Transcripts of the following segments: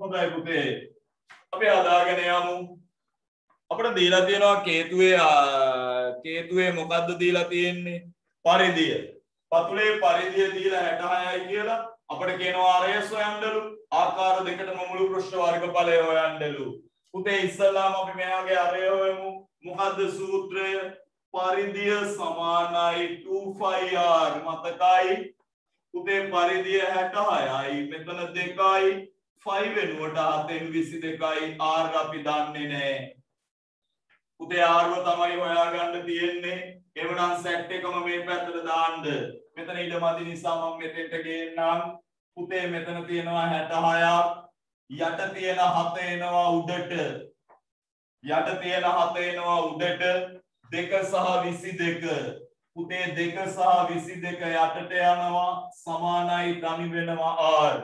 හොඳයි පුතේ. අපි හදාගෙන යමු. අපිට දීලා තියෙනවා කේතුවේ මොකද්ද දීලා තියෙන්නේ? පරිධිය. පතුලේ පරිධිය දීලා 66යි කියලා අපිට කියනවා ආරය සොයන්නලු. ආකාර දෙකටම මුළු පෘෂ්ඨ වර්ගඵලය හොයන්නලු. පුතේ ඉස්සල්ලාම අපි මෙයාගේ ආරය හොයමු. මොකද්ද සූත්‍රය? පරිධිය සමානයි 2πr මතකයි. පුතේ පරිධිය 66යි. මෙතන 2යි 5 වෙනුවට 7න් 22යි r අපි දන්නේ නැහැ. පුතේ r තමයි හොයාගන්න තියෙන්නේ. එවනම් සෙට් එකම මේ පැත්තට දාන්න. මෙතන ඉඩමදි නිසා මම මෙතෙන්ට ගේන්නම්. පුතේ මෙතන තියෙනවා 66ක්. යට තියෙන 7 එනවා උඩට. යට තියෙන 7 එනවා උඩට. 2 සහ 22. පුතේ 2 සහ 22 යටට යනවා සමානයි ධනි වෙනවා r.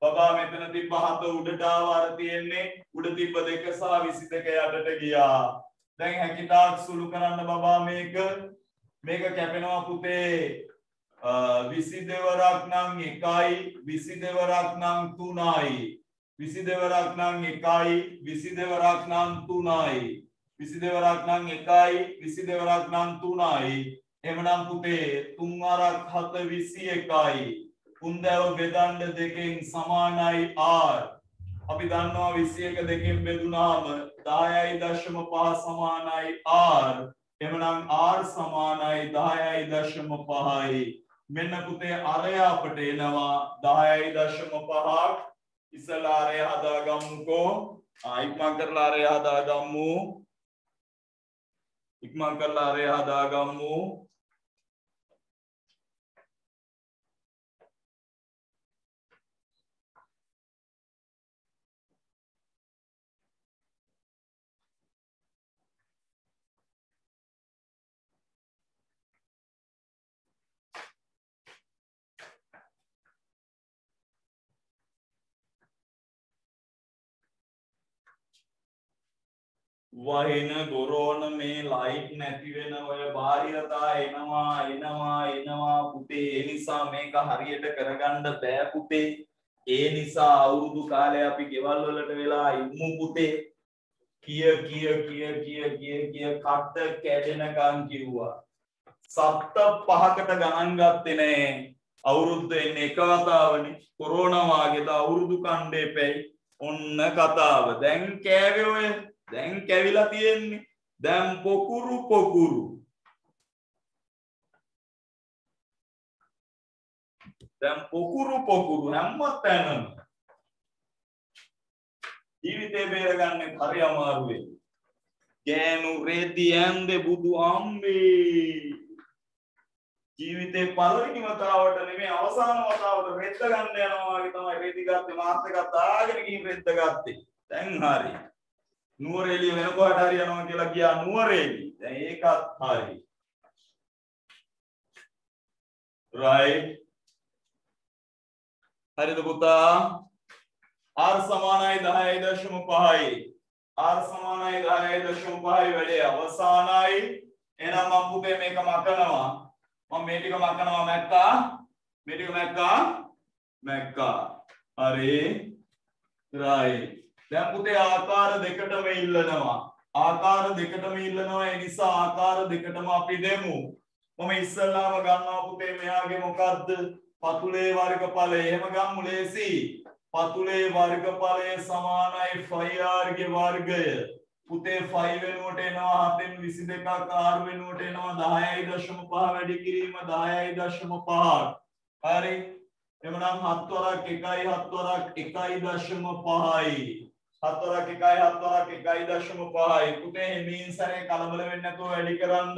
බබා මෙතන තිබ්බ 7 උඩට ආවර තියෙන්නේ. උඩ තිබ්බ 2 සහ 22 යටට ගියා. දැන් හැකිතාක් සුළු කරන්න බබා මේක කැපෙනවා පුතේ 22 වරක් නම් 1යි 22 වරක් නම් 3යි 22 වරක් නම් 1යි 22 වරක් නම් 3යි 22 වරක් නම් 1යි 22 වරක් නම් 3යි එhmenan පුතේ 3 වරක් 7 21යි උන්දව බෙදන්න දෙකෙන් සමානයි r. අපි දන්නවා 21 දෙකෙන් බෙදුනාම 10.5 සමානයි r. එhmenan r සමානයි 10.5යි. මෙන්න පුතේ අරය අපට එනවා 10.5ක්. ඉස්සලා අරය හදාගමුකෝ. ඉක්මන් කරලා අරය හදාගමු. වහින ගොරෝන මේ ලයිට් නැති වෙන ඔය බාහිරතා එනවා පුතේ. ඒ නිසා මේක හරියට කරගන්න බෑ පුතේ. ඒ නිසා අවුරුදු කාලේ අපි ගෙවල් වලට වෙලා ඉමු පුතේ. කිය කට කැඩෙනකන් කිව්වා. සත්ත 5කට ගණන් ගත්තේ නෑ. අවුරුද්ද එන්නේ එක වතාවනේ. කොරෝනා වාගේද අවුරුදු කණ්ඩේ පැයි. ඔන්න කතාව. දැන් කෑවේ ඔය දැන් කැවිලා තියෙන්නේ. දැන් පොකුරු හැමතැනම ජීවිතේ බේරගන්නේ හරි අමාරුයි. ගෑනු රෙදි ඇන්දේ බුදු අම්බේ. ජීවිතේ පළවෙනි වතාවට නෙමෙයි අවසාන වතාවට රෙද්ද ගන්න යනවා වගේ තමයි රෙදි ගත්තේ. මාත් එකක් දාගෙන ගිහින් රෙද්ද ගත්තේ. දැන් හරි. නුවරඑළිය වෙන කොහට හරි යනවා කියලා ගියා නුවරඑළිය. දැන් ඒකත් හරි. right. හරිද පුතා? r සමානයි 10.5යි. r සමානයි 10.5යි වැඩේ අවසానයි. එහෙනම් මම පුතේ මේක මකනවා. මම මේ ටික මකනවා මැක්කා. මේ ටික මැක්කා. හරි. right. දැන් පුතේ ආකාර දෙකටම ඉල්ලනවා. ඒ නිසා ආකාර දෙකටම අපි දෙමු. මම ඉස්සල්ලාම ගන්නවා පුතේ මෙයාගේ මොකද්ද? පතුලේ වර්ගඵලය. එහෙම ගමු ලේසි. පතුලේ වර්ගඵලය සමානයි 5r ගේ වර්ගය. පුතේ 5 වෙනුවට එනවා 7න් 22ක් r වෙනුවට එනවා 10.5 වැඩි කිරීම 10.5ක්. හරි. එමනම් 7 වරක් 1යි 7 වරක් 1.5යි. 7 වරක් 1යි 7 වරක් 1.5යි. පුතේ මෙයින් සැරේ කලබල වෙන්නේ නැතුව වැඩි කරන්න.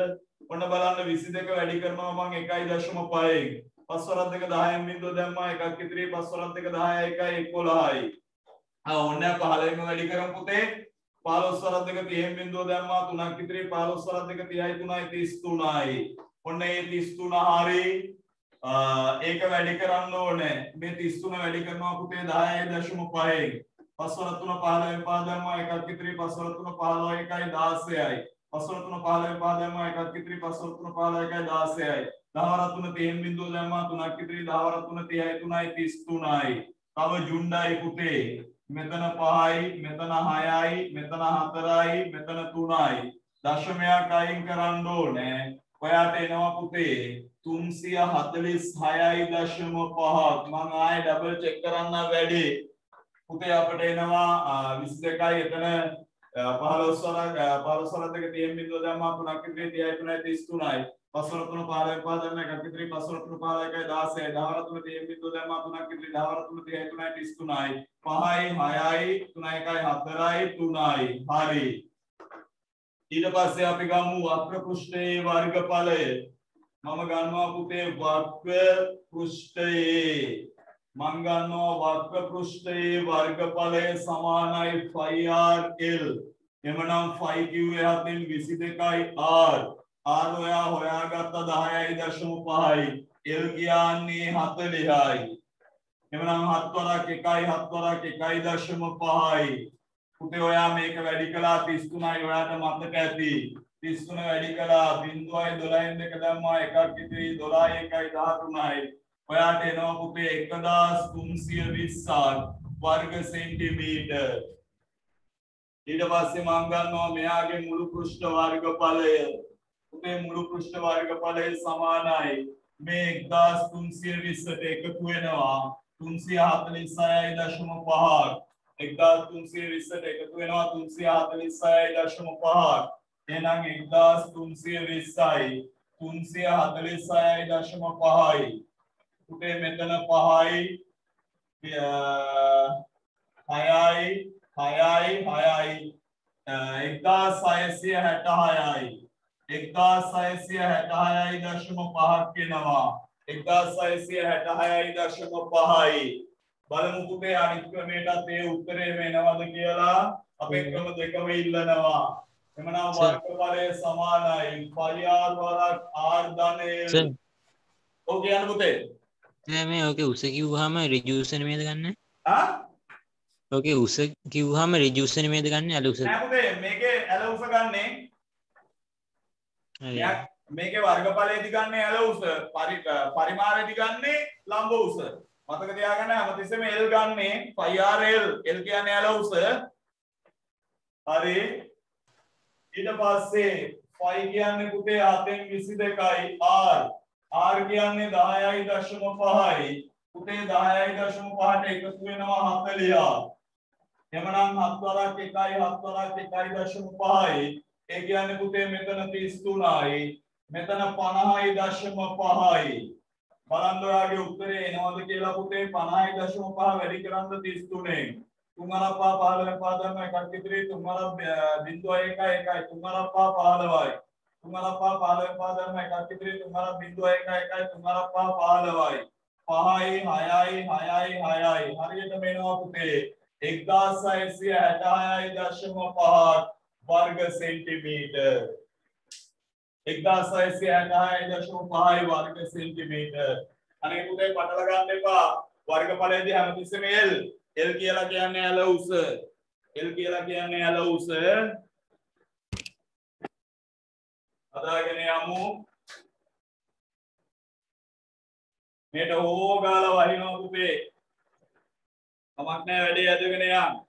ඔන්න බලන්න 22 වැඩි කරනවා මම 1.5යි. 5 වරක් 2 10න් බිඳුව දැම්මා. එකක් ඉතිරි 5 වරක් 2 10යි 1යි 11යි. ඔන්න 15න් වැඩි කරමු පුතේ. 15 වරක් 2 30න් බිඳුව දැම්මා. 3ක් ඉතිරි 15 වරක් 2 30යි 3යි 33යි. ඔන්න ඒ 33 හරි. ඒක වැඩි කරන්න ඕනේ. මේ 33 වැඩි කරනවා පුතේ 10.5යි. 5 වරක් 3 15න් පහ දැම්මා. එකක් ඉතිරි 5 වරක් 3 15යි 1යි 16යි. 5 වරක් 3 15න් පහ දැම්මා. එකක් ඉතිරි 5 වරක් 3 15යි 1යි 16යි. 10 වරක් 3 30න් බිඳුව දැම්මා. 3ක් ඉතිරි 10 වරක් 3 30යි 3යි 33යි. තව ජුණ්ඩයි පුතේ. මෙතන 5යි මෙතන 6යි මෙතන 4යි මෙතන 3යි දශමයක් අයින් කරන්න ඕනේ ඔයාට එනවා පුතේ 346.5 මම ආයෙ ඩබල් චෙක් කරන්න වැඩි පුතේ අපිට එනවා 22යි එතන 15 වරක් දෙක තියෙන බිඳුව දැම්මා 3ක් ඉදිරියේ 30යි 3යි 33යි 5 වර 3 15 5 දැම්ම එකක් ඉදිරියේ 5 වර 3 15යි 16යි 10 වර 3 තියෙන බිඳුව දැම්මා 3ක් ඉදිරියේ 10 වර 3 30යි 3යි 33යි 5යි 6යි 3යි 1යි 4යි 3යි හරි ඊට පස්සේ අපි ගමු වක්‍ර පෘෂ්ඨයේ වර්ගඵලය මම ගන්නවා පුතේ වක්‍ර පෘෂ්ඨයේ මම ගන්නවා වක්‍ර පෘෂ්ඨයේ වර්ගඵලය සමානයි 5rl එමනම් 5 කිව්වේ 22යි r r ඔයා හොයාගත්ත 10.5යි l කියන්නේ 40යි එමනම් 7 වරක් 1යි 7 වරක් 1.5යි පුතේ ඔයා මේක වැඩි කළා 33යි ඔයාට මතක ඇති 33 වැඩි කළා 0.12 දෙක දැම්මා එකක් ඉතිරි 12යි 1යි 13යි ඔයාට එනවා පුතේ 1320ක් වර්ග සෙන්ටිමීටර් ඊට පස්සේ මම ගන්නවා මෙයාගේ මුළු පෘෂ්ඨ වර්ගඵලය පුතේ මුළු පෘෂ්ඨ වර්ගඵලය සමානයි මේ 1320ට එකතු වෙනවා 346.5ක් 1320ට එකතු වෙනවා 346.5ක් එහෙනම් 1320යි 346.5යි පුතේ මෙතන 5යි 6යි 6යි 6යි 1666යි 1666.5ක් වෙනවා 1666.5යි බලමු පුතේ අනිත් ක්‍රමයටත් ඒ උත්තරේ වෙනවද කියලා අපේ ක්‍රම දෙකම ඉල්ලනවා එමනම් වර්ගඵලය සමානයි 5r වරක් r ධන l ඔව් කියන්න පුතේ මේ ඕකේ උස කිව්වහම රිජුස් නෙමෙයිද ගන්න ආ ඕකේ උස කිව්වහම රිජුස් නෙමෙයිද ගන්න ඇල උස නෑ පුතේ මේකේ ඇල උස ගන්නෙ මේකේ වර්ගඵලයේදී ගන්නේ ඇල උස පරිමාණයේදී ගන්නේ ලම්බ උස මතක තියාගන්න හැමතිස්සෙම L ගන්නේ 5RL L කියන්නේ ඇල උස හරි ඊට පස්සේ 5 කියන්නේ පුතේ 7.22යි R R කියන්නේ 10.5යි පුතේ 10.5ට එකතු වෙනවා 40ක් එමනම් 7 වරක් 1යි 7 වරක් 1.5යි ඒ කියන්නේ පුතේ මෙතන 33යි මෙතන 50.5යි බලන්න ඔයාගේ උත්තරේ එනවද කියලා පුතේ 50.5 වැඩි කරන්න 33න් 3 අරපා 15 පාදම එකක් ඉදිරි 3 අර 0.1 1යි 3 අරපා 15යි 3 අරපා 15 පාදම එකක් ඉදිරි 3 අර 0.1 1යි 3 අරපා 15යි 5යි 6යි 6යි 6යි හරියට මේනවා පුතේ 1666.5 वर्ग सेंटीमीटर 1666.5 वर्ग सेंटीमीटर අනේ පුතේ පටල ගන්න එපා වර්ගඵලයේදී හැමතිස්සෙම L L කියලා කියන්නේ ඇල උස L කියලා කියන්නේ ඇල උස අදාගෙන යමු මේට හෝ ගාලා වහිනවා පුතේ කමක් නැහැ වැඩේ ඇදගෙන යන්න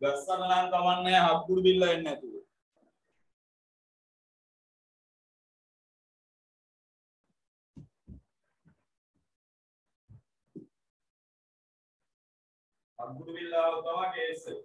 ගස්සන නම් කමන්නේ හත්කුරු බිල්ල එන්නේ නැතුව හත්කුරු බිල්ලාව තමයි කේස් එක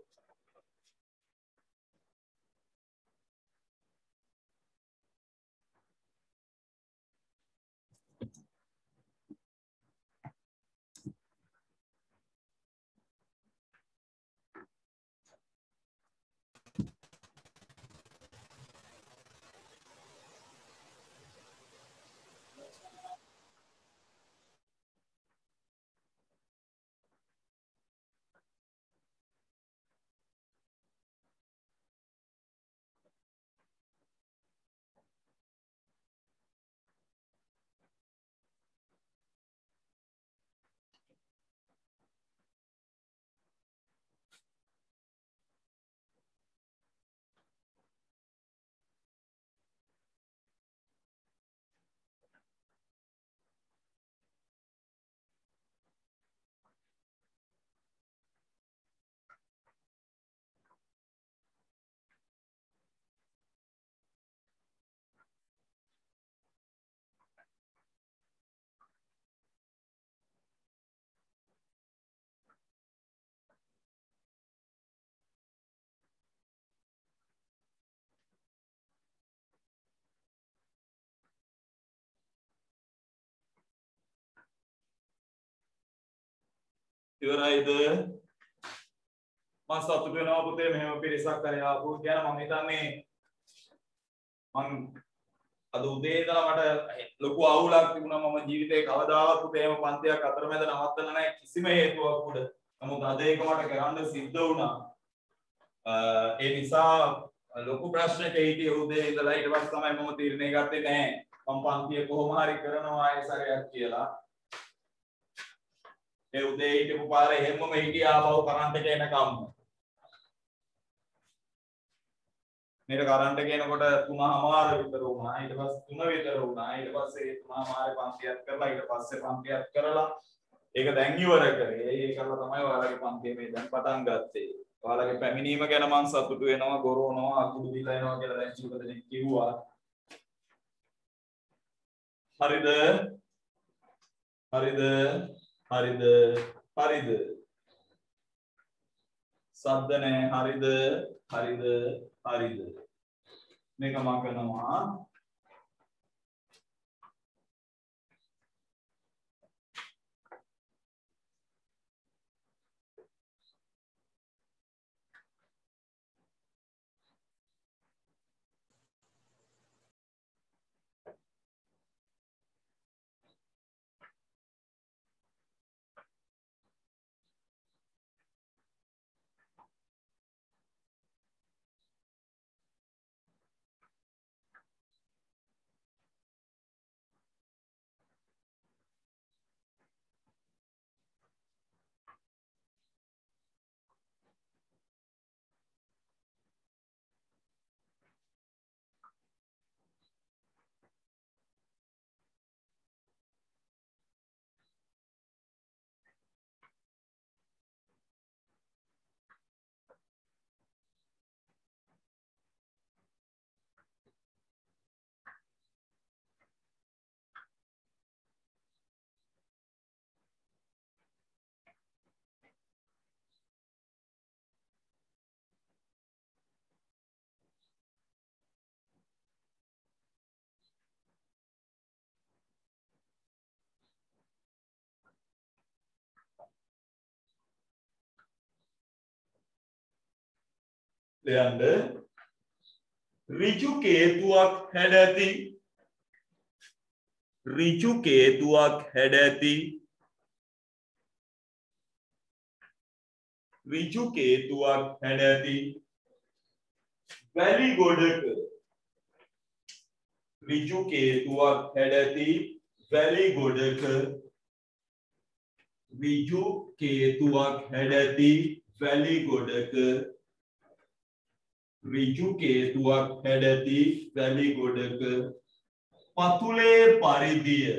ඉවරයිද? මම සතුටු වෙනවා පුතේ මෙහෙම පිරිසක් කරේ ආපු කියන මම හිතන්නේ මම අද උදේ ඉඳලා මට ලොකු අවුලක් තිබුණා. මම ජීවිතේ කවදාවත් පුතේ එහෙම පන්තියක් අතරමැද නවත්තලා නැහැ කිසිම හේතුවක් උඩ. නමුත් අද ඒක මට කරන්න සිද්ධ වුණා. ඒ නිසා ලොකු ප්‍රශ්නක හිටියේ උදේ ඉඳලා. ඊට පස්සේ තමයි මම තීරණය ගත්තේ නැහැ මම පන්තිය කොහොම හරි කරනවා ඒ සැරයක් කියලා. ඒ උදේ හිටපු පාරේ හැමෝම හිටියා ආවව කරන්ට් එක එනකම්. මේක කරන්ට් එක එනකොට 3:00 විතර වුණා. ඊට පස්සේ 3 විතර වුණා. ඊට පස්සේ 3:00 පන්තියක් කරලා ඊට පස්සේ පන්තියක් කරලා ඒක දැන් ඉවර කරේ. ඒ කරලා තමයි ඔයාලගේ පන්තිය මේ දැන් පටන් ගත්තේ. ඔයාලගේ පැමිණීම ගැන මම සතුටු වෙනවා. ගොරවනවා අකුඩු දීලා එනවා කියලා දැන් කීප දෙනෙක් කිව්වා. හරිද? හරිද? හරිද? හරිද? සද්ද නැහැ. හරිද? හරිද? හරිද? මේක මම කරනවා. ලියන්න ඍජු කේතුවක් හැඩ ඇති ඍජු කේතුවක් හැඩ ඇති ඍජු කේතුවක් හැඩ ඇති වැලි ගොඩක ඍජු කේතුවක් හැඩ ඇති වැලි ගොඩක ඍජු කේතුවක් හැඩ ඇති වැලි ගොඩක ඍජු කේතුවක් හැඩ ඇති වැලි ගොඩක පතුලේ පරිධිය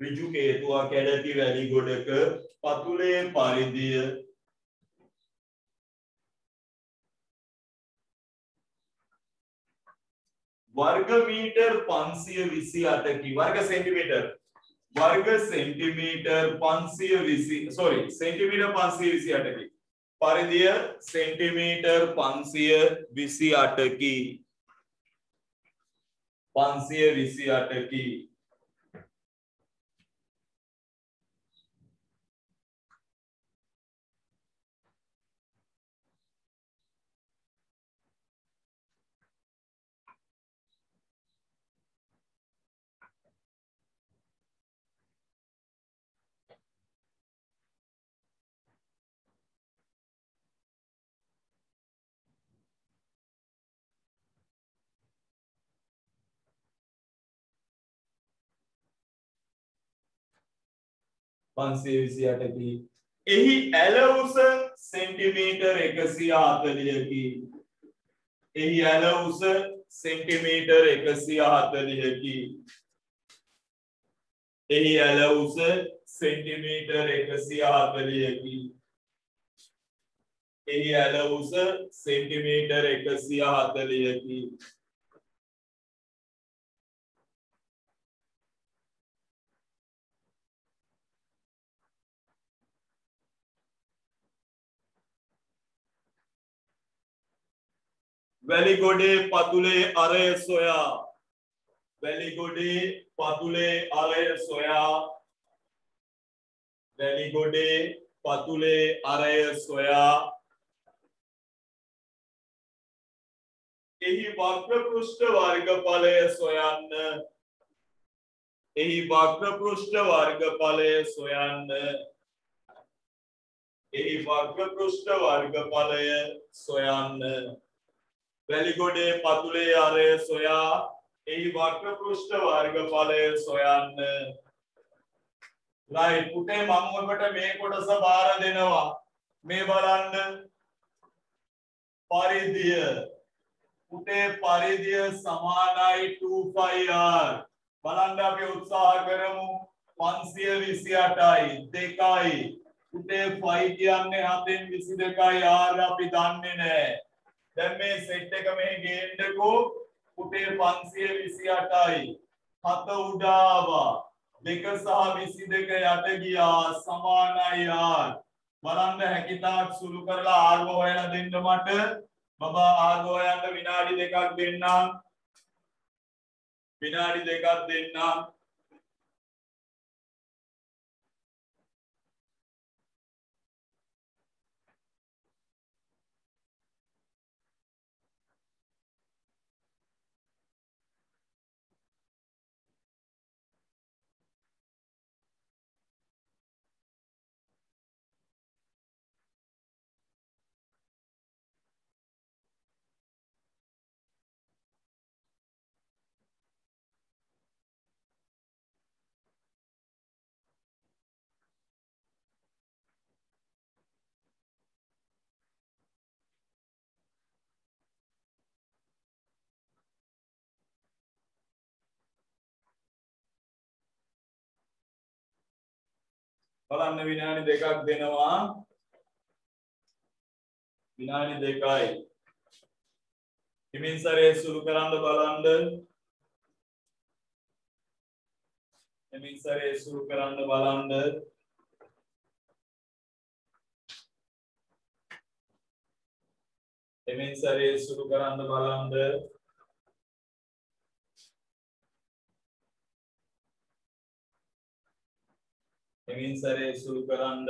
ඍජු කේතුවක් හැඩ ඇති වැලි ගොඩක පතුලේ පරිධිය वर्ग मीटर 528 वर्ग सेंटीमीटर 520 सॉरी सेंटीमीटर 528 की परिधीय सेंटीमीटर 528 की 528 की की එහි ඇල උස සෙන්ටිමීටර් 140 කි එහි ඇල උස සෙන්ටිමීටර් 140 කි එහි ඇල උස සෙන්ටිමීටර් 140 කි එහි ඇල උස සෙන්ටිමීටර් 140 කි වැලිගොඩේ පතුලේ අරය සොයා වැලිගොඩේ පතුලේ අරය සොයා වැලිගොඩේ පතුලේ අරය සොයා එහි වක්‍ර පෘෂ්ඨ වර්ගඵලය සොයන්න එහි වක්‍ර පෘෂ්ඨ වර්ගඵලය සොයන්න එහි වක්‍ර පෘෂ්ඨ වර්ගඵලය සොයන්න වැලිගොඩේ පතුලේ අරය සොයා එහි වක්‍ර පෘෂ්ඨ වර්ගඵලය සොයන්න right පුතේ මම ඔබට මේ කොටස බාර දෙනවා මේ බලන්න පරිධිය පුතේ පරිධිය සමානයි 2πr බලන්න අපි උත්සාහ කරමු 528යි 2යි පුතේ 5 කියන්නේ 7න් 22යි r අපි දන්නේ නැහැ දැන් මේ සෙට් එක මෙහි ගේන්නකෝ පුතේ 528යි 7 උඩ ආවා 2 සහ 22 යට ගියා සමානයි r බලන්න හැකිතාක් සුළු කරලා r හොයලා දෙන්න මට බබා r හොයන්න විනාඩි 2ක් දෙන්නම් විනාඩි 2ක් දෙන්නම් බලන්න විනාඩි 2ක් දෙනවා විනාඩි 2යි හිමින් සරේ සුළු කරන්න බලන්න හිමින් සරේ සුළු කරන්න බලන්න හිමින් සරේ සුළු කරන්න බලන්න හිමින් සරේ සුළු කරන්න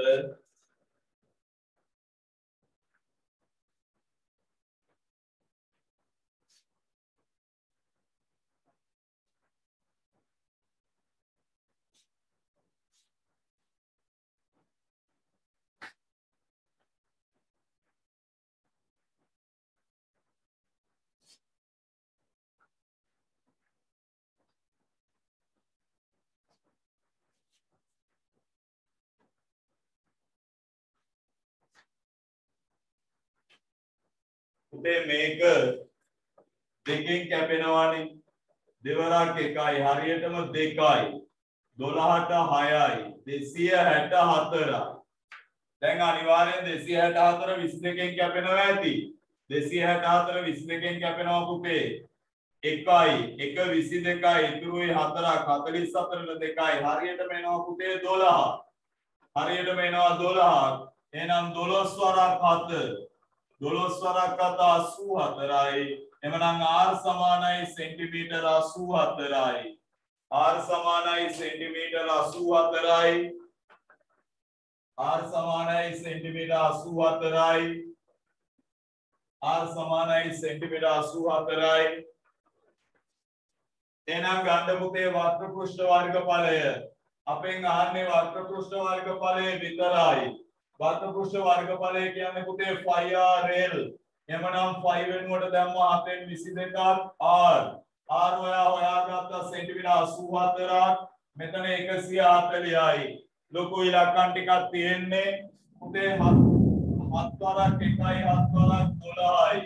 පුතේ මේක දෙකෙන් කැපෙනවානේ දෙවරක් එකයි හරියටම 2යි 12ට 6යි 264යි දැන් අනිවාර්යෙන් 264 22කින් කැපෙනවා ඇති 264 22කින් කැපෙනවා පුතේ 1යි 1 22යි ඉතුරුයි 4ක් 44 2යි හරියටම එනවා පුතේ 12 හරියටම එනවා 12ක් එහෙනම් 12 වරක් 7 12 වරක් 84යි එමනම් r සමානයි සෙන්ටිමීටර 84යි r සමානයි සෙන්ටිමීටර 84යි r සමානයි සෙන්ටිමීටර 84යි r සමානයි සෙන්ටිමීටර 84යි එහෙනම් ගන්න පුතේ වක්‍ර පෘෂ්ඨ වර්ගඵලය අපෙන් අහන්නේ වක්‍ර පෘෂ්ඨ වර්ගඵලය විතරයි වක්‍ර පෘෂ්ඨ වර්ගඵලය කියන්නේ පුතේ 5rl එමනම් 5 වෙනුවට දැම්මා 7න් 22ක් r r හොයාගත්ත සෙන්ටිමීටර 84ක් මෙතන 140යි ලොකු ඉලක්කම් ටිකක් තියෙන්නේ පුතේ 7 වරක් 1යි 7 වරක් 12යි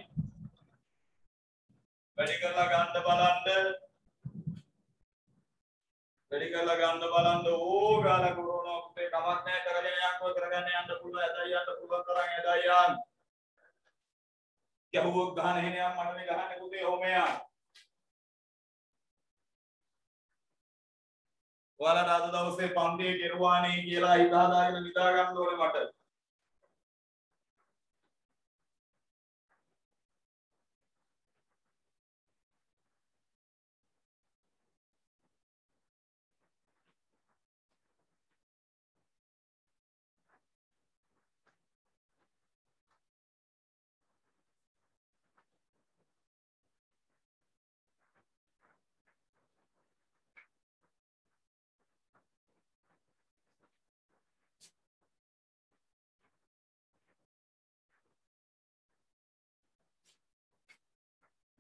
වැඩි කරලා ගන්න බලන්න ඕ ගාලා කොරෝනා පුතේ කමක් නැහැ කරගෙන යන්න පුළුවන් එදා යන්න පුළුවන් තරම් එදා යන්න ගැහුවොත් ගහන හේනයක් මඩනේ ගහන්නේ පුතේ ඔමයා ඔයාලා අද දවසේ පන්තියේ කෙරුවානේ කියලා හිත හදාගෙන නිදා ගන්න ඕනේ මට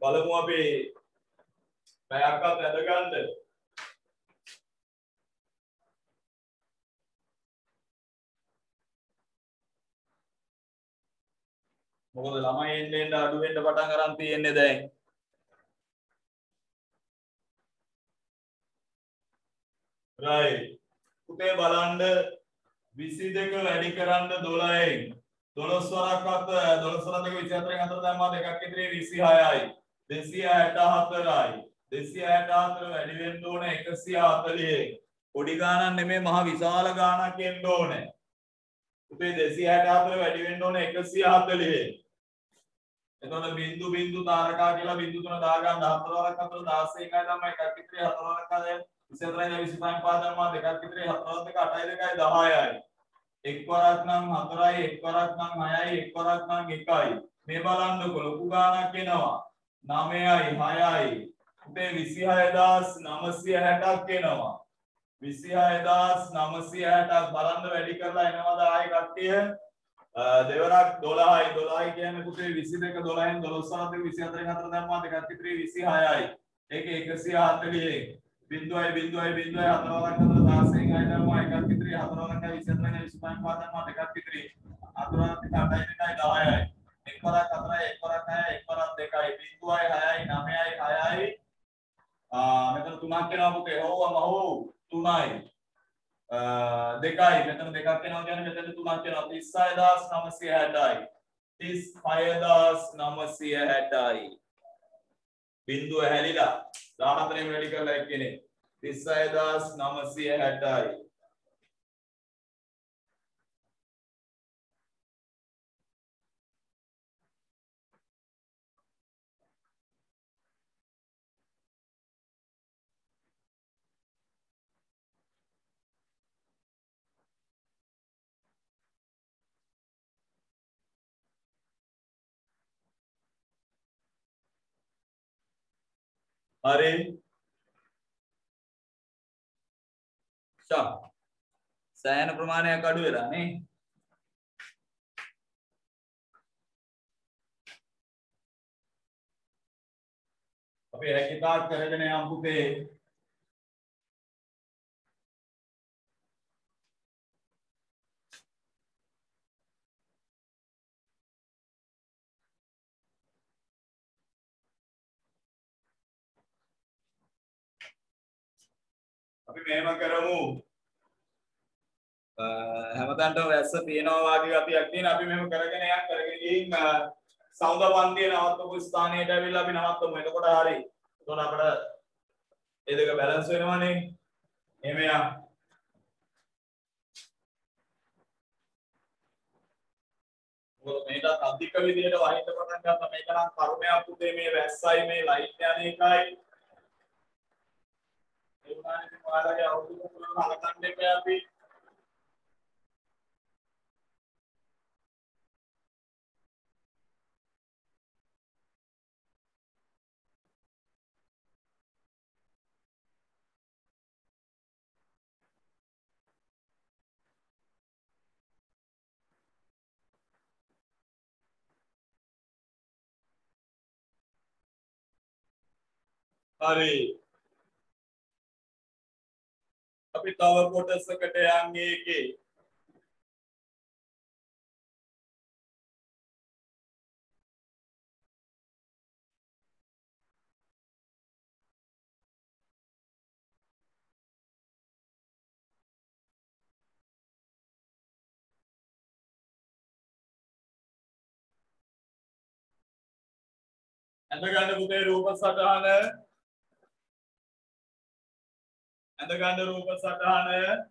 බලමු අපි පැයක්වත් ඇද ගන්න. මොකද ළමයි එන්න අඩු වෙන්න පටන් ගන්න තියෙන්නේ දැන්. right. පුතේ බලන්න 22 වැඩි කරන්න 12න් 12 වරක්වත් 12 වරක් 24න් අතර දැම්මා දෙකක් ඉදිරියේ 26යි 264යි 264 වැඩි වෙන්න ඕනේ 140න් පොඩි ගානක් නෙමෙයි මහ විශාල ගානක් එන්න ඕනේ. පුතේ 264 වැඩි වෙන්න ඕනේ 140න්. එතකොට බිංදු බිංදු තාරකා කියලා බිංදු තුන දාගන්න 4 වරක් අතර 16යි තමයි එකක් ඉතිරි 4 වරක් අතර 24යි 25 පාදම්මා දෙකක් ඉතිරි 4 වරක් දෙක 8යි 2යි 10යි. එක් වරක් නම් 4යි එක් වරක් නම් 6යි එක් වරක් නම් 1යි. මේ බලන්නකො ලොකු ගානක් එනවා. 9යි 6යි. පුතේ 26960ක් එනවා. 26960ක් බලන්න වැඩි කරලා එනවද ආයේ කට්ටිය? දෙවරක් 12යි 12යි කියන්නේ පුතේ 22 12න් 12 24න් අතර දැම්මා දෙකක් ඉතිරි 26යි. ඒකේ 140යි. බිංදුවයි බිංදුවයි බිංදුවයි 4 වරක් අතර 16න් අය දැම්මා එකක් ඉතිරි 4 වරක් 24න් 25න් පාදම්මා දෙකක් ඉතිරි 4 වරක් 8යි 2යි 10යි. එක් වරක් 4යි එක් වරක් 6යි එක් වරක් 2යි. බිංදුවයි 6යි 9යි 6යි. මෙතන තුනක් වෙනවා පුතේ. හොවම හොව් 3යි. දෙකයි මෙතන දෙකක් වෙනවා කියන්නේ මෙතන තුනක් වෙනවා 36960යි 36960යි බිංදුව හැලිලා 14න් වැඩි කරලා එක්කනේ 36960යි හරි සෑහෙන ප්‍රමාණයක් අඩු වෙලා නේ අපි හැකියතාක් කරගෙන යමු පුතේ අපි මෙහෙම කරමු හැමදාටම වැස්ස තියෙනවා වගේ ගතියක් තියෙන අපි මෙහෙම කරගෙන ගිහින් සෞන්ද පන්තිය නවත්තපු ස්ථානයට ඇවිල්ලා අපි නවත්තමු එතකොට හරි එතකොට අපිට ඒ දෙක බැලන්ස් වෙනවනේ එහෙම යන්න මොකද මේකට අධික විදියට වහින්න පටන් ගත්තා මේක නම් කර්මයක් පුතේ මේ වැස්සයි මේ ලයිට් යන එකයි ඒ උනානේ ඔයාලගේ අවුරුදු තුනක් හලකන්න එපා අපි හරි අපි තව කොටසකට යන්නේ ඒකේ ඇඳ ගන්න පුතේ රූප සටහන ඇඳ ගන්න රූප සටහන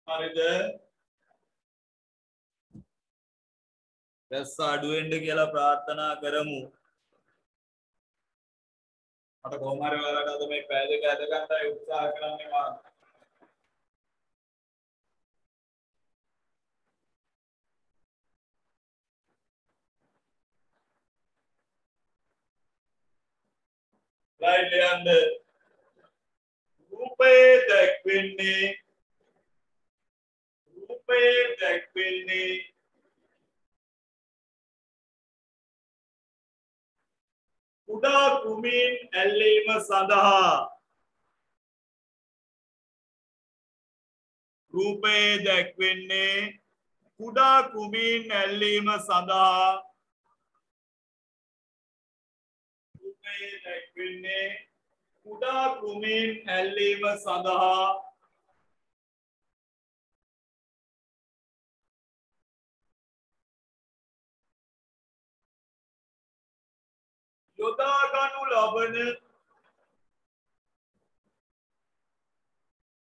හරිද? වැස්ස අඩු වෙන්න කියලා ප්‍රාර්ථනා කරමු. මට කොහොම හරි ඔයාලට අද මේ පැය දෙක ඇද ගන්නයි උත්සාහ කරන්නේ මම. right යන්න. රූපේ දැක්වෙන්නේ කුඩා කුමින් ඇල්ලීම සඳහා. රූපේ දැක්වෙන්නේ කුඩා කුමින් ඇල්ලීම සඳහා. රූපේ දැක්වෙන්නේ කුඩා කුමින් ඇල්ලීම සඳහා. යොදා ගනු ලබන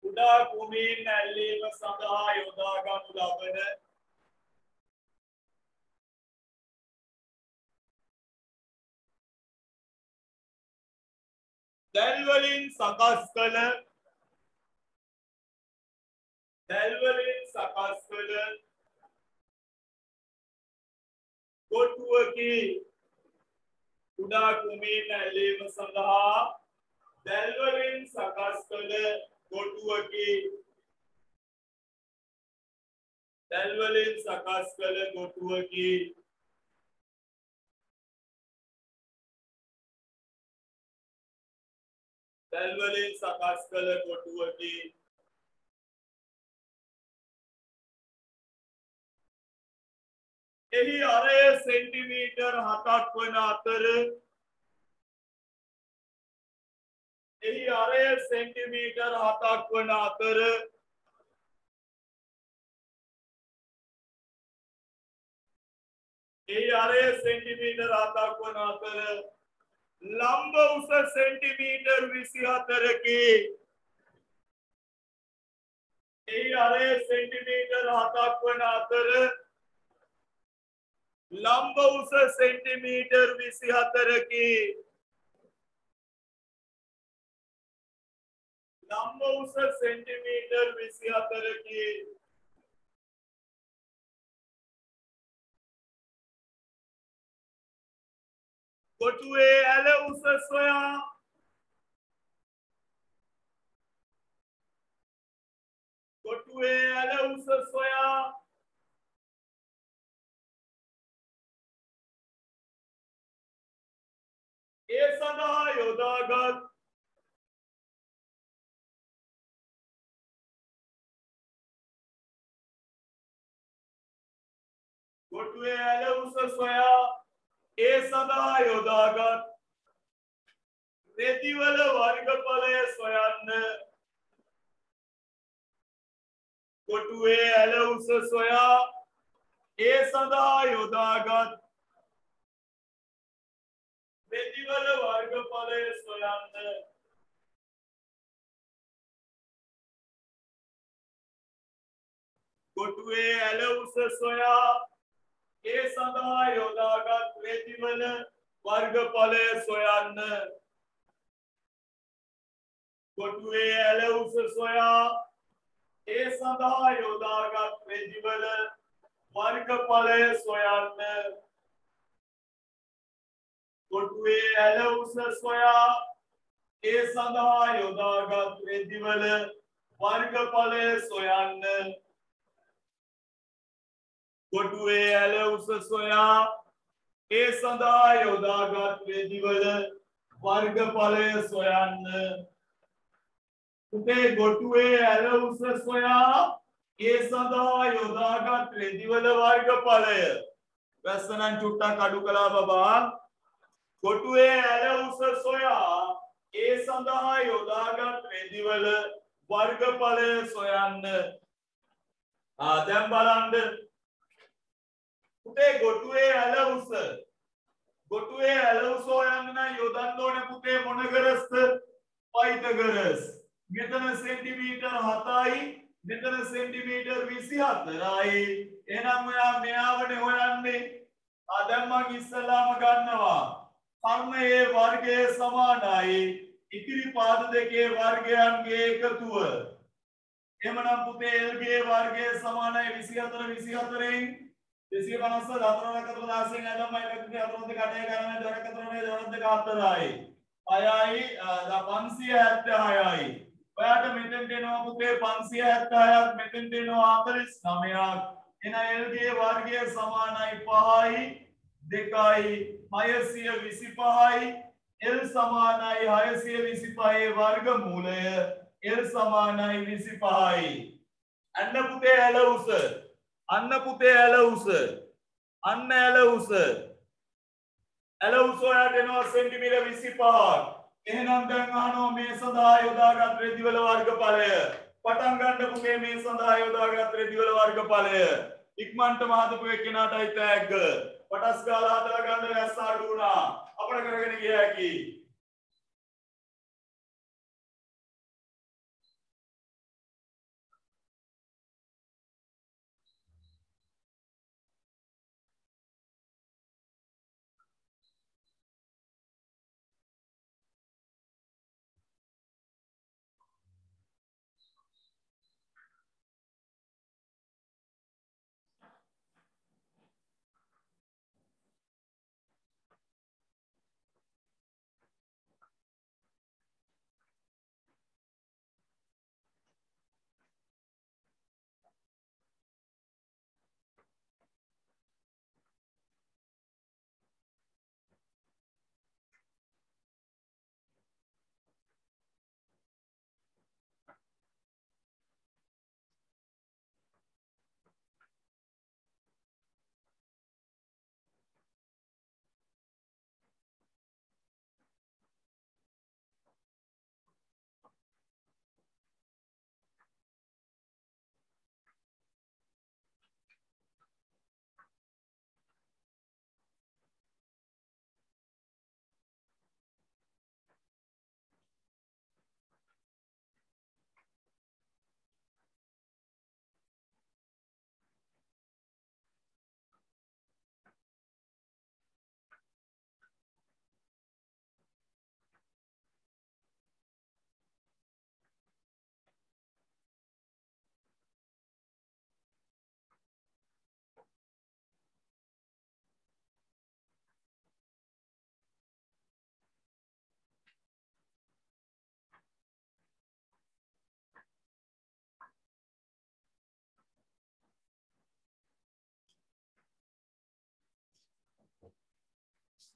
කුඩා කුමින් ඇල්ලීම සඳහා යොදා ගනු ලබන දැල් වලින් සකස් කළ කොටුවකි. කුඩා කුමින් ඇල්ලීම සඳහා දැල් වලින් සකස් කළ කොටුවකි. දැල් වලින් සකස් කළ කොටුවකි. දැල් වලින් සකස් කළ කොටුවකි. එහි අරය සෙන්ටිමීටර් 7ක් වන අතර එහි අරය සෙන්ටිමීටර් 7ක් වන අතර එහි අරය සෙන්ටිමීටර් 7ක් වන අතර ලම්බ උස සෙන්ටිමීටර් 24කි. එහි අරය සෙන්ටිමීටර් 7ක් වන අතර लंब उस सेंटीमीटर 24 लंब उस सेंटीमीटर 24 කොටුවේ ඇල උස සොයා ඒ සඳහා යොදාගත් කොටුවේ ඇල උස සොයා ඒ සඳහා යොදාගත් රෙදිවල වර්ගඵලය සොයන්න. කොටුවේ ඇල උස සොයා ඒ සඳහා යොදාගත් රෙදිවල වර්ගඵලය සොයන්න. කොටුවේ ඇල උස සොයා ඒ සඳහා යොදාගත් රෙදිවල වර්ගඵලය සොයන්න. කොටුවේ ඇල උස සොයා ඒ සඳහා යොදාගත් රෙදිවල වර්ගඵලය සොයන්න. කොටුවේ ඇල උස සොයා ඒ සඳහා යොදාගත් රෙදිවල වර්ගඵලය සොයන්න. කොටුවේ ඇල උස සොයා ඒ සඳහා යොදාගත් රෙදිවල වර්ගඵලය සොයන්න. පුතේ කොටුවේ ඇල උස සොයා ඒ සඳහා යොදාගත් රෙදිවල වර්ගඵලය වැස්සනම් චුට්ටක් අඩු කළා බබා. කොටුවේ ඇල උස සොයා ඒ සඳහා යොදාගත් රෙදිවල වර්ගඵලය සොයන්න. දැන් බලන්න පුතේ කොටුවේ ඇල උස හොයන්න නම් යොදන්න ඕනේ පුතේ මොන ගරස්ද? පයිතගරස්. මෙතන සෙන්ටිමීටර් 7යි මෙතන සෙන්ටිමීටර් 24යි. එහෙනම් ඔයා මෙයාවනේ හොයන්නේ. දැන් මම ඉස්සලාම ගන්නවා කර්ණයේ වර්ගය සමානයි ඉතිරි පාද දෙකේ වර්ගයන්ගේ එකතුව. එමනම් පුතේ L ගේ වර්ගය සමානයි 24 24න් 250 4 16 ඇදම 1 4 කටේ ගන්න 2 4 2 4යි 6යි 576යි. ඔයාට මෙතෙන්ට එනවා පුතේ 576ක් මෙතෙන්ට එනවා 49ක්. එහෙනම් L ගේ වර්ගය සමානයි 5යි 2යි 625යි. L සමානයි 625 වර්ගමූලය L සමානයි 25යි. අන්න පුතේ L උස. අන්න පුතේ L උස. අන්න L උස. L උස ඔයාට එනවා සෙන්ටිමීටර් 25ක්. එහෙනම් දැන් අහනවා මේ සඳහා යොදාගත් රෙදිවල වර්ගඵලය. පටන් ගන්න පුතේ මේ සඳහා යොදාගත් රෙදිවල වර්ගඵලය. ඉක්මනටම හදපු එක්කෙනාටයි තෑග්ග. පටස් ගාලා හදලා ගන්න රැස් ආඩු වුණා. අපිට කරගෙන ගිය හැකි.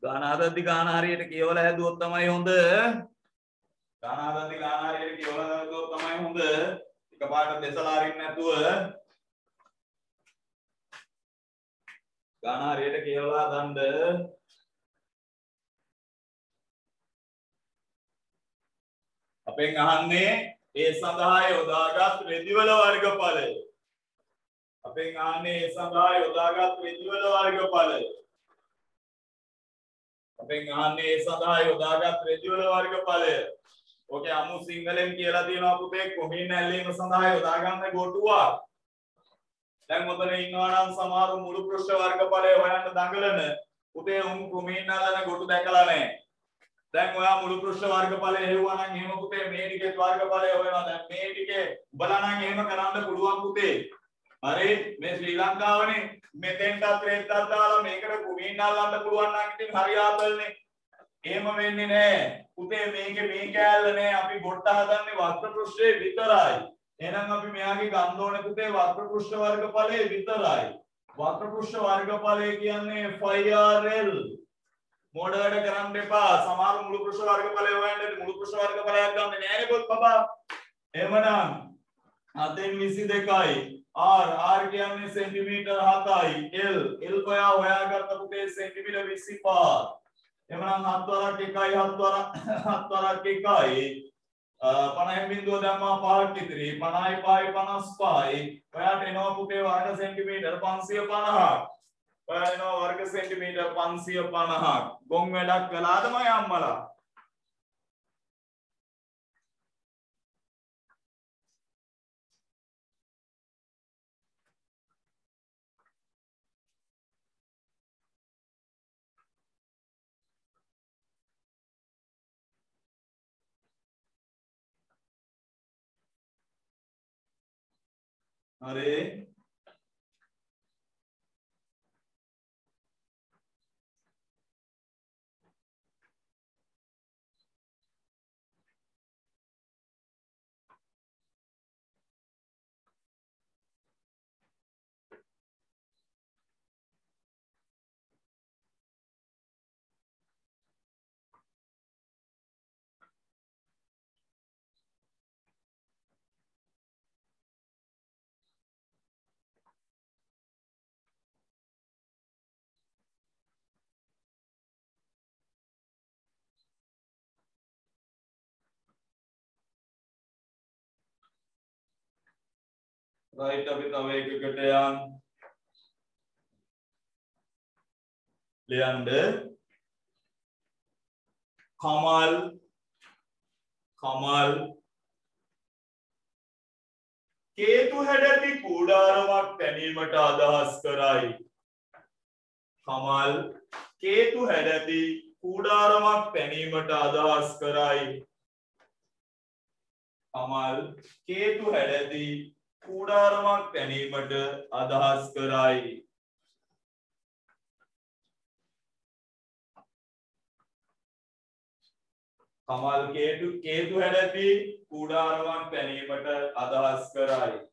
ගාන හරියට කියවලා හැදුවොත් තමයි හොඳ. ගාන හරියට කියවලා හැදුවොත් තමයි හොඳ. එකපාරට දෙසලා අරින්න නැතුව ගාන හරියට කියවලා ගන්න. අපෙන් අහන්නේ ඒ සඳහා යොදාගත් රෙදිවල වර්ගඵලය. අපෙන් අහන්නේ ඒ සඳහා යොදාගත් රෙදිවල වර්ගඵලය. අපෙන් අහන්නේ ඒ සඳහා යොදාගත් රෙදිවල වර්ගඵලය. ඕකේ අමු සිංහලෙන් කියලා තියෙනවා පුතේ කොමින් ඇල්ලීම සඳහා යොදා ගන්න කොටුවක්. දැන් මොතන ඉන්නවා නම් සමහර මුළු පෘෂ්ඨ වර්ගඵලය හොයන්න දඟලන පුතේ උන් කොමින් අල්ලන කොටු දැකලා නැහැ. දැන් ඔයා මුළු පෘෂ්ඨ වර්ගඵලය හෙව්වා නම් එහෙම පුතේ මේ ටිකේ වර්ගඵලය හොයනවා. දැන් මේ ටිකේ උබලා නම් එහෙම කරන්න පුළුවන් පුතේ. හරි මේ ශ්‍රී ලංකාවනේ මෙතෙන්ටත් රෙද්දක් දාලා මේකට කොමින් අල්ලන්න පුළුවන් නම් ඉතින් හරි ආතල්නේ. එහෙම වෙන්නේ නැහැ. පුතේ මේකේ මේ කෑල්ල නෑ අපි ගොඩ හදන්නේ වක්‍ර පෘෂ්ඨයේ විතරයි. එහෙනම් අපි මෙයාගේ ගන්න ඕනේ පුතේ වක්‍ර පෘෂ්ඨ වර්ගඵලයේ විතරයි. වක්‍ර පෘෂ්ඨ වර්ගඵලය කියන්නේ φRL. මොඩ වැඩ කරන්න එපා. සමහර මුළු පෘෂ්ඨ වර්ගඵලය හොයන්නේ මුළු පෘෂ්ඨ වර්ගඵලයක් ගන්න නෑනේ පොත් බබා. එහෙමනම් 722යි. R කියන්නේ සෙන්ටිමීටර් 7යි. L ඔයා හොයාගත්ත පුතේ සෙන්ටිමීටර් 25. එමනම් 7 වරක් 1යි 7 වරක් 1යි 50 බිඳුව දැම්මා 5ක් ඉතිරි 50යි 5යි 55යි. ඔයාට එනවා පුතේ වර්ග සෙන්ටිමීටර් 550ක්. ඔයාට එනවා වර්ග සෙන්ටිමීටර් 550ක්. ගොන් වැඩක් කළාද මම අම්මලා? හරි राइट अभी तव एकකට යන් ලියන්න කමල් කේතු හැඩැති කූඩාරමක් තැනීමට අදහස් කරයි කමල් කේතු හැඩැති කූඩාරමක් තැනීමට අදහස් කරයි කමල් කේතු හැඩැති කූඩාරමක් තැනීමට අදහස් කරයි කමල් කේතු හැඩැති කූඩාරමක් තැනීමට අදහස් කරයි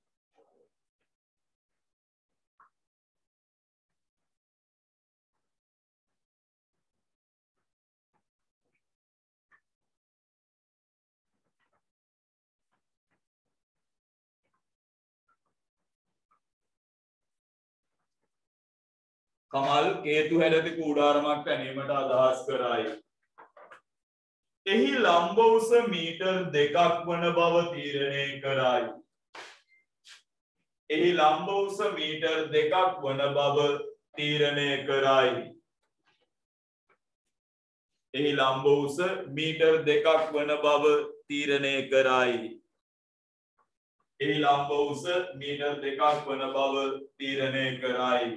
කමල් කේතු හැඩැති කූඩාරමක් තැනීමට අදහස් කරයි එහි ලම්බ උස මීටර් 2ක් වන බව තීරණය කරයි. එහි ලම්බ උස මීටර් 2ක් වන බව තීරණය කරයි. එහි ලම්බ උස මීටර් 2ක් වන බව තීරණය කරයි. එහි ලම්බ උස මීටර් 2ක් වන බව තීරණය කරයි.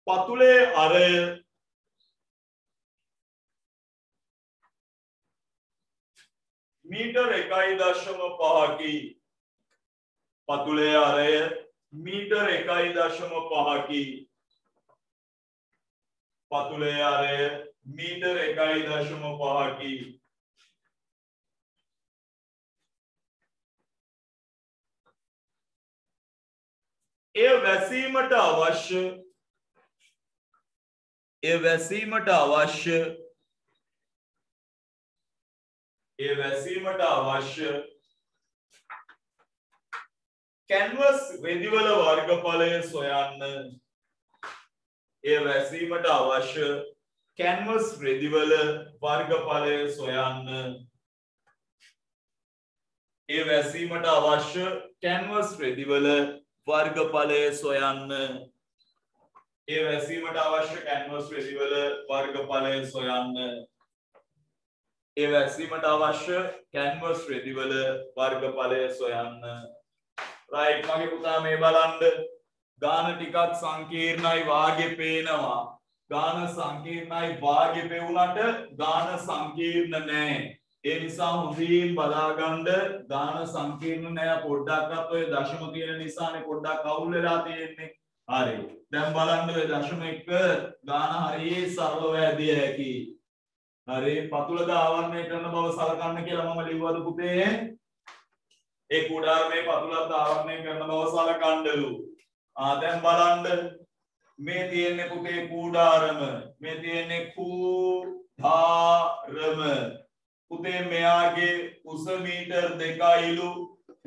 පතුලේ අරය මීටර් 1.5කි. පතුලේ අරය මීටර් 1.5කි. පතුලේ අරය මීටර් 1.5කි. එය වැසීමට අවශ්‍ය කැන්වස් රෙදිවල වර්ගඵලය සොයන්න. වැසීමට අවශ්‍ය කැන්වස් රෙදිවල වර්ගඵලය සොයන්න. වැසීමට අවශ්‍ය කැන්වස් රෙදිවල වර්ගඵලය සොයන්න. වැසීමට අවශ්‍ය කැන්වස් රෙදිවල වර්ගඵලය සොයන්න. වැසීමට අවශ්‍ය කැන්වස් රෙදිවල වර්ගඵලය සොයන්න. රයිට් මගේ පුතා මේ බලන්න. ගාන ටිකක් සංකීර්ණයි වාගේ පේනවා. ගාන සංකීර්ණයි වාගේ පෙවුනට ගාන සංකීර්ණ නෑ. ඒ නිසා හොඳින් බලාගන්න. ගාන සංකීර්ණ නෑ පොඩ්ඩක්වත් ඔය දශම තියෙන නිසානේ පොඩ්ඩක් අවුල් වෙලා තියෙන්නේ. හරි. දැන් බලන්න ඔය දශම 1 ගාන හරිය සරලව ඇදිය හැකි. හරි පතුලද ආවරණය කරන බව සලකන්න කියලා මම ලිව්වද පුතේ? ඒ කුඩාරමේ පතුලත් ආවරණය කරන බව සලකන්නලු. දැන් බලන්න මේ තියෙන්නේ පුතේ කුඩාරම. මේ තියෙන්නේ කුඩාරම. පුතේ මෙයාගේ උස මීටර් 2යිලු.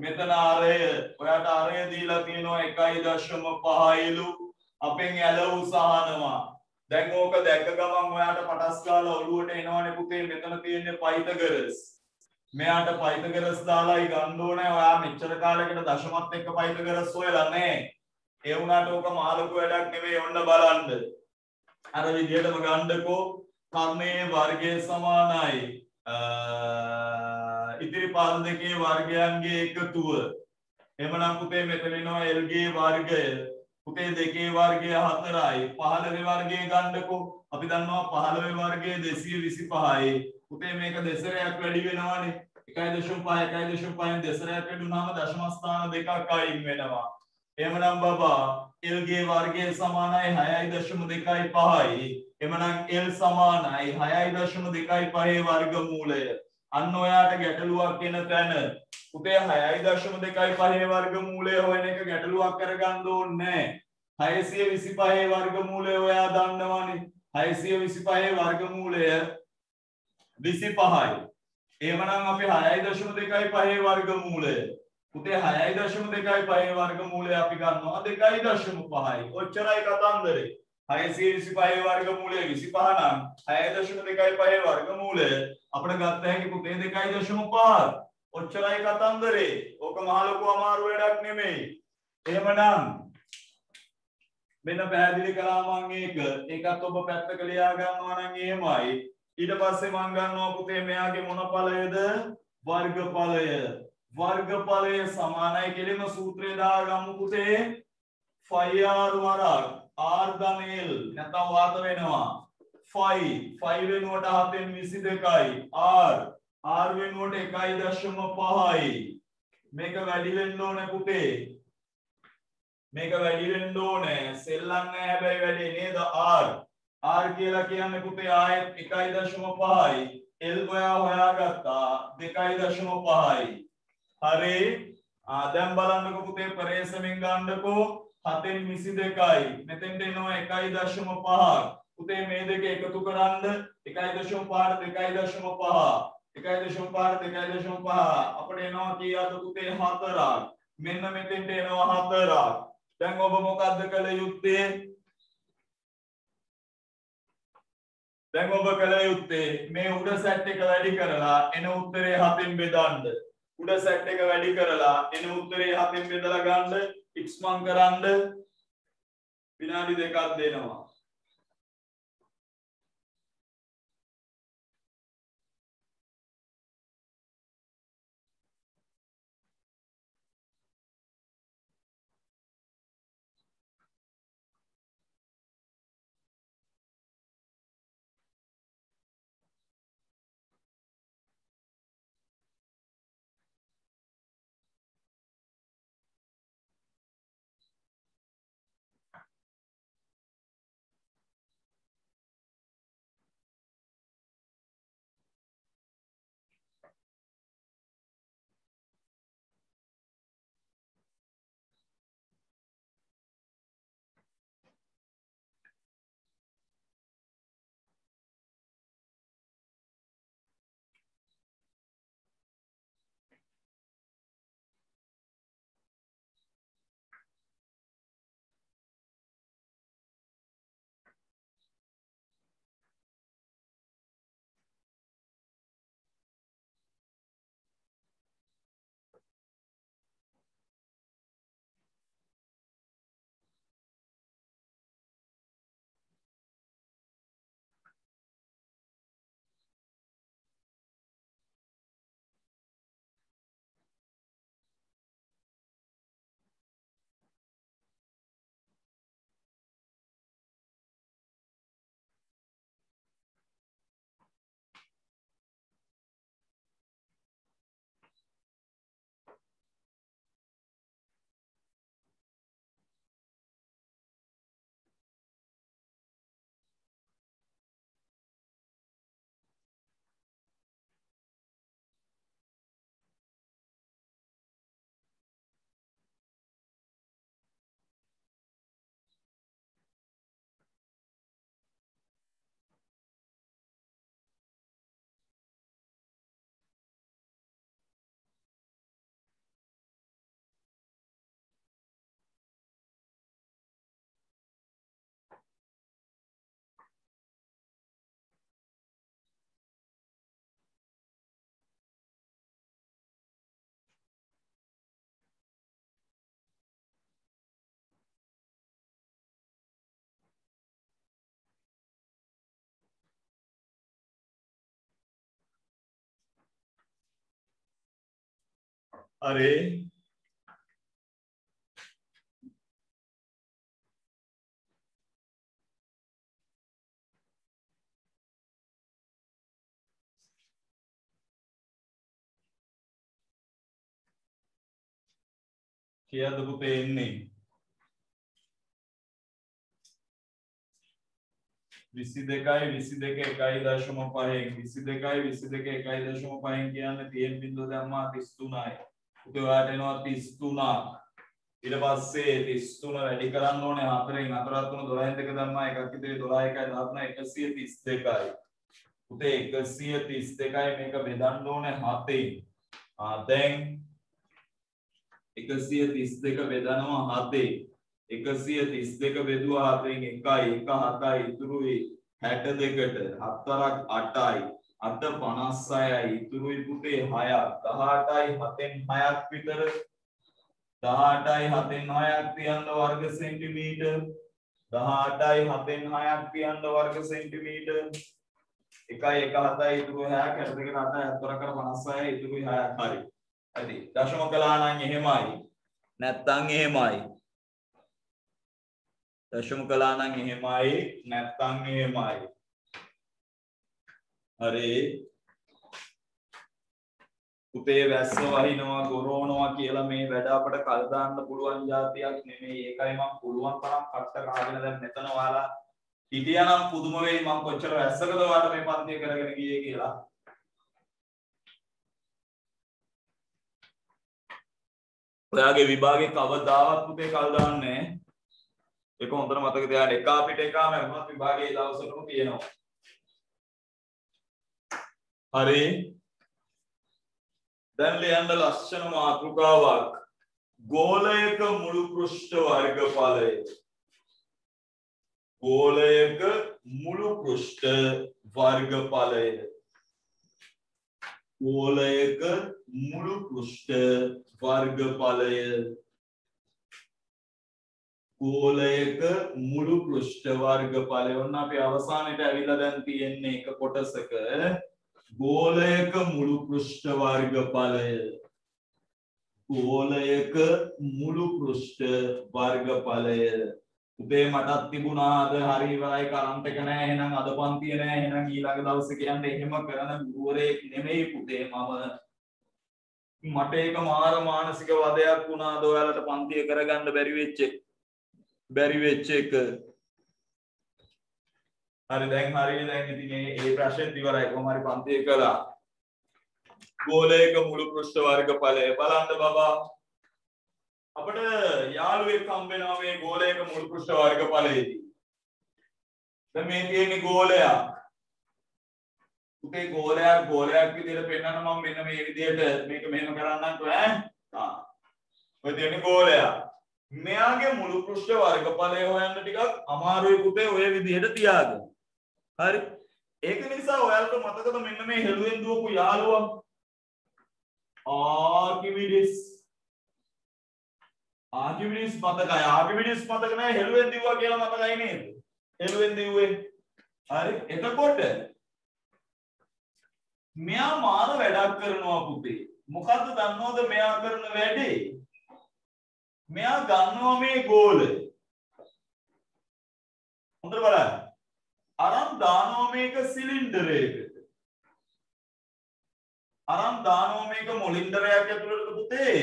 මෙතන ආරය ඔයාට ආරය දීලා තියෙනවා 1.5යිලු. අපෙන් ඇල උසහනවා. දැන් ඕක දැක්ක ගමන් ඔයාට පටස් ගාලා ඔළුවට එනවනේ පුතේ මෙතන තියෙන්නේ පයිතගරස්. මෙයාට පයිතගරස් දාලායි ගන්න ඕනේ. ඔයා මෙච්චර කාලයකට දශමත් එක්ක පයිතගරස් හොයලා නැහැ. ඒ වුණාට ඕක මාළක වැඩක් නෙමෙයි. ඔන්න බලන්න. අර විදිහටම ගන්නකෝ කර්ණයේ වර්ගය සමානයි ඉතිරි පාද දෙකේ වර්ගයන්ගේ එකතුව. එhmenan පුතේ මෙතන එනවා L ගේ වර්ගය. පුතේ දෙකේ වර්ගය 4යි. 15 වර්ගය ගන්නකෝ. අපි දන්නවා 15 වර්ගය 225යි. පුතේ මේක දෙසරයක් වැඩි වෙනවානේ. 1.5 දෙසරයක් වැඩුණාම දශම ස්ථාන දෙකක් අයින් වෙනවා. එහෙමනම් බබා L ගේ වර්ගය සමානයි 6.25යි. එහෙමනම් L සමානයි 6.25 වර්ගමූලය. අන්න ඔයාට ගැටලුවක් එන තැන පුතේ 6.25 වර්ගමූලය හොයන එක ගැටලුවක් කරගන්න ඕනේ නැහැ. 625 වර්ගමූලය ඔයා දන්නවනේ. 625 වර්ගමූලය 25යි. එහෙමනම් අපි 6.25 වර්ගමූලය පුතේ 6.25 වර්ගමූලය අපි ගන්නවා 2.5යි. ඔච්චරයි කතන්දරේ. 625 වර්ගමූලය 25 නම් 6.25 වර්ගමූලය අපිට ගත්ත හැකි පුතේ 2.5. ඔච්චරයි කතන්දරේ. ඕක මහ ලොකු අමාරු වැඩක් නෙමෙයි. එහෙමනම් මෙන්න පැහැදිලි කළා මම ඒකත් ඔබ පැත්තක ලියා ගන්නවා නම් එහෙමයි. ඊට පස්සේ මම ගන්නවා පුතේ මෙයාගේ මොන ඵලයද? වර්ගඵලය. වර්ගඵලය සමානයි කෙලිම සූත්‍රය දාගමු පුතේ. phi r වරක් r ධන l නැත්නම් වාත වෙනවා. phi වෙනුවට 7න් 22යි. r වෙනුවට 1.5යි. මේක වැඩි වෙන්න ඕනේ පුතේ. මේක වැඩි වෙන්න ඕනේ. සෙල්ලම් නෑ හැබැයි වැඩි නේද? r කියලා කියන්නේ පුතේ ආයෙත් 1.5යි. l ඔයා හොයාගත්තා 2.5යි. හරි. දැන් බලන්නකෝ පුතේ පරේසමෙන් ගන්නකෝ 7න් 22යි. මෙතෙන්ට එනවා 1.5. පුතේ මේ දෙක එකතු කරන්ද 1.5 2.5 1.5 අපිට එනවා කීයද පුතේ 4ක්. මෙන්න මෙතෙන්ට එනවා 4ක්. දැන් ඔබ මොකද්ද කළ යුත්තේ? දැන් ඔබ කළ යුත්තේ මේ උඩ සෙට් එක වැඩි කරලා එන උත්තරේ 7න් බෙදන්න. උඩ සෙට් එක වැඩි කරලා එන උත්තරේ 7න් බෙදලා ගන්න. x මං කරන්ද විනාඩි 2ක් දෙනවා. अरे කීයද පුතේ එන්නේ 22යි 22 1.5 කියන්නේ තියෙන බිඳුව දැම්මා 33යි. පුතේ ඔයාලට එනවා 33ක්. ඊට පස්සේ 33 වැඩි කරන්න ඕනේ 4න් 4ක් 3 12න් 2 දැම්මා එකක් ඉතිරි 12 1යි 132යි. පුතේ 132යි මේක බෙදන්න ඕනේ 7න්. දැන් 132 බෙදනවා 7න්. 132 බෙදුවා 7න් 1යි 1 7යි ඉතුරුයි 62ට 4ක් 8යි 8 56යි ඉතුරුයි පුතේ 6ක් 18යි 7න් 6ක් විතර 18යි 7න් 6ක් තියන්න වර්ග සෙන්ටිමීටර් 18යි 7න් 6ක් තියන්න වර්ග සෙන්ටිමීටර් 1යි 1 7යි ඉතුරු 6ක් 62ට 8යි 4කට 56යි ඉතුරුයි 6ක් හරි හරි දශම කළා නම් එහෙමයි නැත්තම් එහෙමයි දශම කළා නම් එහෙමයි නැත්තම් එහෙමයි හරි පුතේ වැස්ස වහිනවා ගොරවනවා කියලා මේ වැඩ අපිට කල් දාන්න පුළුවන් જાතියක් නෙමෙයි ඒකයි මම පුළුවන් තරම් කට්ට ගහගෙන දැන් මෙතන ඔයාලා හිටියානම් පුදුම වෙයි මම කොච්චර වැස්සකද ඔයාලට මේ පන්තිය කරගෙන ගියේ කියලා ඔයාගේ විභාගේ කවදාවත් පුතේ කල් දාන්නේ ඒක හොඳට මතක තියාගන්න එක අපිට එකම වුණත් විභාගයේ දවසටම තියෙනවා හරි දැන් ලියන්න ලක්ෂණ මාතෘකාවක් ගෝලයක මුළු පෘෂ්ඨ වර්ගඵලය ගෝලයක මුළු පෘෂ්ඨ වර්ගඵලය ගෝලයක මුළු පෘෂ්ඨ වර්ගඵලය ගෝලයක මුළු පෘෂ්ඨ වර්ගඵලය ඔන්න අපි අවසානයේ ඇවිල්ලා දැන් තියෙන්නේ එක කොටසක ගෝලයක මුළු පෘෂ්ඨ වර්ගඵලය ගෝලයක මුළු පෘෂ්ඨ වර්ගඵලය උදේ මටත් තිබුණා අද හරි ඉවරයි කරන්ට් එක නෑ එහෙනම් අද පන්තිය නෑ එහෙනම් ඊළඟ දවසේ කියන්නේ එහෙම කරන ගුරුවරයෙක් නෙමෙයි පුතේ මට ඒක මාර මානසික වදයක් වුණා අද ඔයාලට පන්තිය කරගන්න බැරි වෙච්ච එක හරි දැන් හරියට දැන් ඉතින් මේ ප්‍රශ්නෙත් ඉවරයි කොහොම හරි පන්තිය කළා ගෝලයක මුළු පෘෂ්ඨ වර්ගඵලය බලන්න බබා අපිට යාළුවෙක් හම්බ වෙනවා මේ ගෝලයක මුළු පෘෂ්ඨ වර්ගඵලයේදී දැන් මේ තියෙන්නේ ගෝලයක් පුතේ ගෝලයක් විදිහට පෙන්නන්න මම මෙන්න මේ විදිහට මේක මෙහෙම කරන්නම්කෝ ඔය තියෙන්නේ ගෝලයක් මෙයාගේ මුළු පෘෂ්ඨ වර්ගඵලය හොයන්න ටිකක් අමාරුයි පුතේ ඔය විදිහට තියාගන්න හරි ඒක නිසා ඔයාලට මතකද මෙන්න මේ හෙළුවෙන් දුවපු යාළුවා ආකිමිඩිස් මතකයි මතක නැහැ හෙළුවෙන් දිව්වා කියලා මතකයි නේද හෙළුවෙන් දිව්වේ හරි එතකොට මෙයා මාර වැඩක් කරනවා පුතේ මොකද්ද දන්නවද මෙයා කරන වැඩේ මෙයා ගන්නවා මේ ගෝලය හොඳට බලන්න අරන් දානවා මේක සිලින්ඩරයකට අරන් දානවා මේක මොලින්ඩරයක් ඇතුළට පුතේ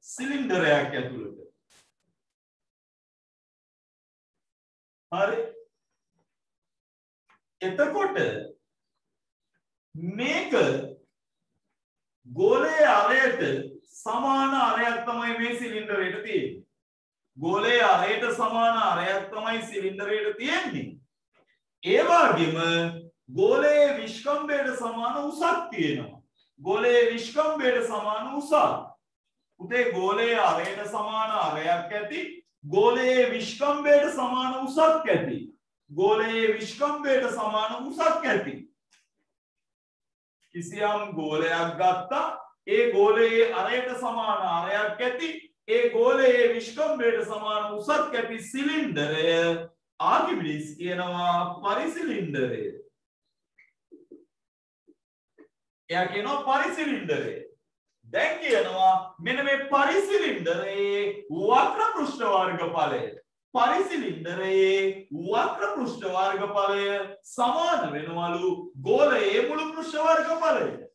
සිලින්ඩරයක් ඇතුළට හරි එතකොට මේක ගෝලයේ අරයට සමාන අරයක් තමයි මේ සිලින්ඩරයට තියෙන්නේ. ගෝලයේ අරයට සමාන අරයක් තමයි සිලින්ඩරයට තියෙන්නේ. ඒ වගේම ගෝලයේ විස්කම්භයට සමාන උසක් තියෙනවා. ගෝලයේ විස්කම්භයට සමාන උසක්. උතේ ගෝලයේ අරයට සමාන අරයක් ඇති. ගෝලයේ විස්කම්භයට සමාන උසක් ඇති. ගෝලයේ විස්කම්භයට සමාන උසක් ඇති. කිසියම් ගෝලයක් ගත්තා ඒ ගෝලයේ අරයට සමාන අරයක් ඇති ඒ ගෝලයේ විස්කම්භයට සමාන උසක් ඇති සිලින්ඩරය ආකිමිඩිස් කියනවා පරිසිලින්ඩරය එයා කියනවා පරිසිලින්ඩරය දැන් කියනවා මෙන්න මේ පරිසිලින්ඩරයේ වක්‍ර පෘෂ්ඨ වර්ගඵලය පරිසිලින්ඩරයේ වක්‍ර පෘෂ්ඨ වර්ගඵලය සමාන වෙනවලු ගෝලයේ මුළු පෘෂ්ඨ වර්ගඵලයට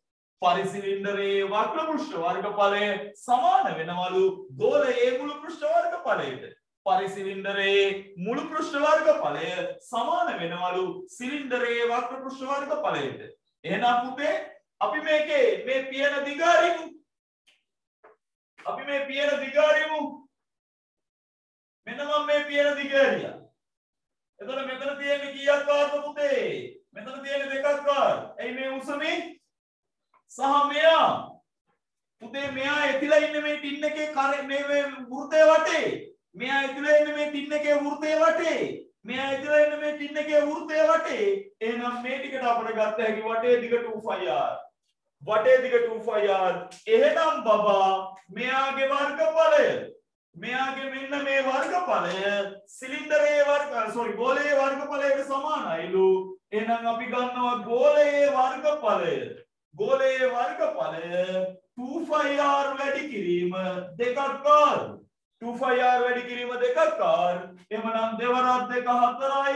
පරිසිලින්ඩරයේ වක්‍ර පෘෂ්ඨ වර්ගඵලය සමාන වෙනවලු ගෝලයේ මුළු පෘෂ්ඨ වර්ගඵලයට. පරිසිලින්ඩරයේ මුළු පෘෂ්ඨ වර්ගඵලය සමාන වෙනවලු සිලින්ඩරයේ වක්‍ර පෘෂ්ඨ වර්ගඵලයට. එහෙනම් පුතේ අපි මේකේ මේ පියන දිගාරිමු. අපි මේ පියන දිගාරිමු. මෙන්න මම මේ පියන දිගාරියා. එතකොට මෙතන තියෙන්නේ කීයක් වාරද පුතේ? මෙතන තියෙන්නේ දෙකක් වාර. එයි මේ උසමේ සහ මෙයා. පුතේ මෙයා ඇතිලා ඉන්නේ මේ ටින් එකේ මේ වෘත්තය වටේ. මෙයා ඇතිලා ඉන්නේ මේ ටින් එකේ වෘත්තය වටේ. මෙයා ඇතිලා ඉන්නේ මේ ටින් එකේ වෘත්තය වටේ. එහෙනම් මේ ටිකට අපිට ගත්ත හැකි වටේ දිග 2πr. වටේ දිග 2πr. එහෙනම් බබා මෙයාගේ වර්ගඵලය මෙයාගේ මෙන්න මේ වර්ගඵලය සිලින්ඩරයේ ගෝලයේ වර්ගඵලයට සමානයිලු. එහෙනම් අපි ගන්නවා ගෝලයේ වර්ගඵලය 2πr වැඩි කිරීම දෙකක් කාර 2πr වැඩි කිරීම දෙකක් කාර. එහෙනම් දෙවරක් දෙක හතරයි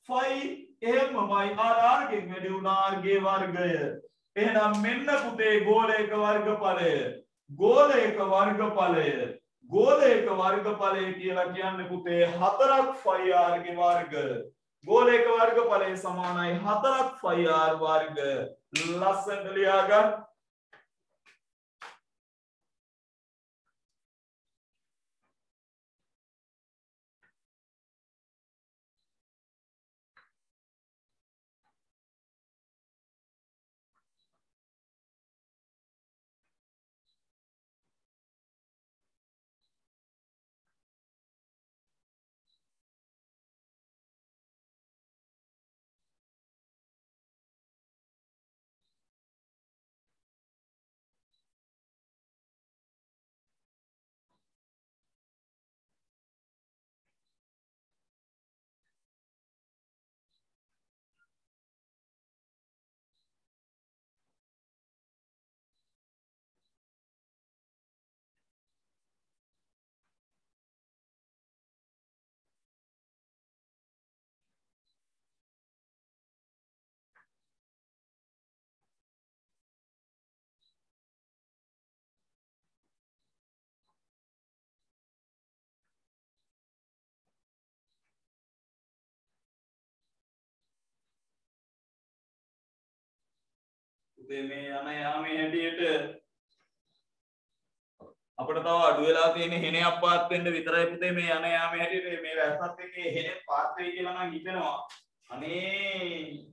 5 එහෙමමයි r ගෙන් වැඩි වුණා r ගේ වර්ගය. එහෙනම් මෙන්න පුතේ ගෝලයක වර්ගඵලය ගෝලයක වර්ගඵලය කියලා කියන්නේ පුතේ 4ක් πr ගේ වර්ග. ගෝලයක වර්ගඵලය සමානයි 4ක් πr වර්ග. ලස්සනට ලියා ගන්න. පුතේ මේ යන යාමේ හැටියට අපිට තව අඩු වෙලා තියෙන හෙනයක් පාත් වෙන්න විතරයි පුතේ මේ යන යාමේ හැටියට මේ වැස්සත් එකේ හෙනෙත් පාත් වෙයි කියලා නම් හිතෙනවා. අනේ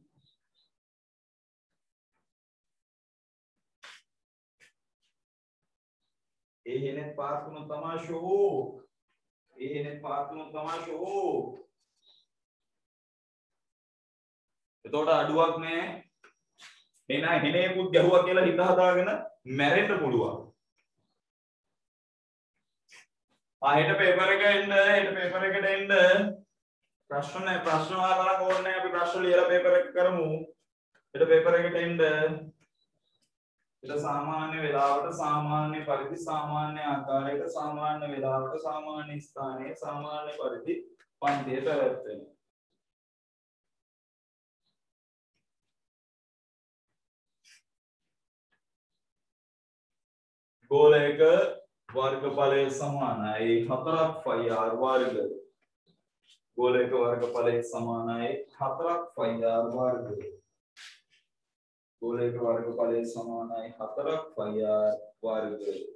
ඒ හෙනෙත් පාත් වුණොත් තමයි ෂෝ. ඒ හෙනෙත් පාත් වුණොත් තමයි ෂෝ. එතකොට අඩුවක් නෑ. එහෙනම් හෙනේකුත් ගැහුවා කියලා හිත හදාගෙන මැරෙන්න පුළුවන්. හෙට පේපර් එක එන්න හෙට පේපර් එකට එන්න ප්‍රශ්න නැහැ ප්‍රශ්න වලට ඕනේ නැහැ අපි ප්‍රශ්න ලියලා පේපර් එක කරමු හෙට පේපර් එකට එන්න හෙට සාමාන්‍ය වේලාවට සාමාන්‍ය පරිදි සාමාන්‍ය ආකාරයට සාමාන්‍ය වේලාවට සාමාන්‍ය ස්ථානයේ සාමාන්‍ය පරිදි පන්තිය පැවැත්වෙනවා. ගෝලයක वर्गඵලය සමානයි 4ක් πr වර්ග. ගෝලයක වර්ගඵලය සමානයි 4ක් πr වර්ග. ගෝලයක වර්ගඵලය සමානයි 4ක් πr වර්ග.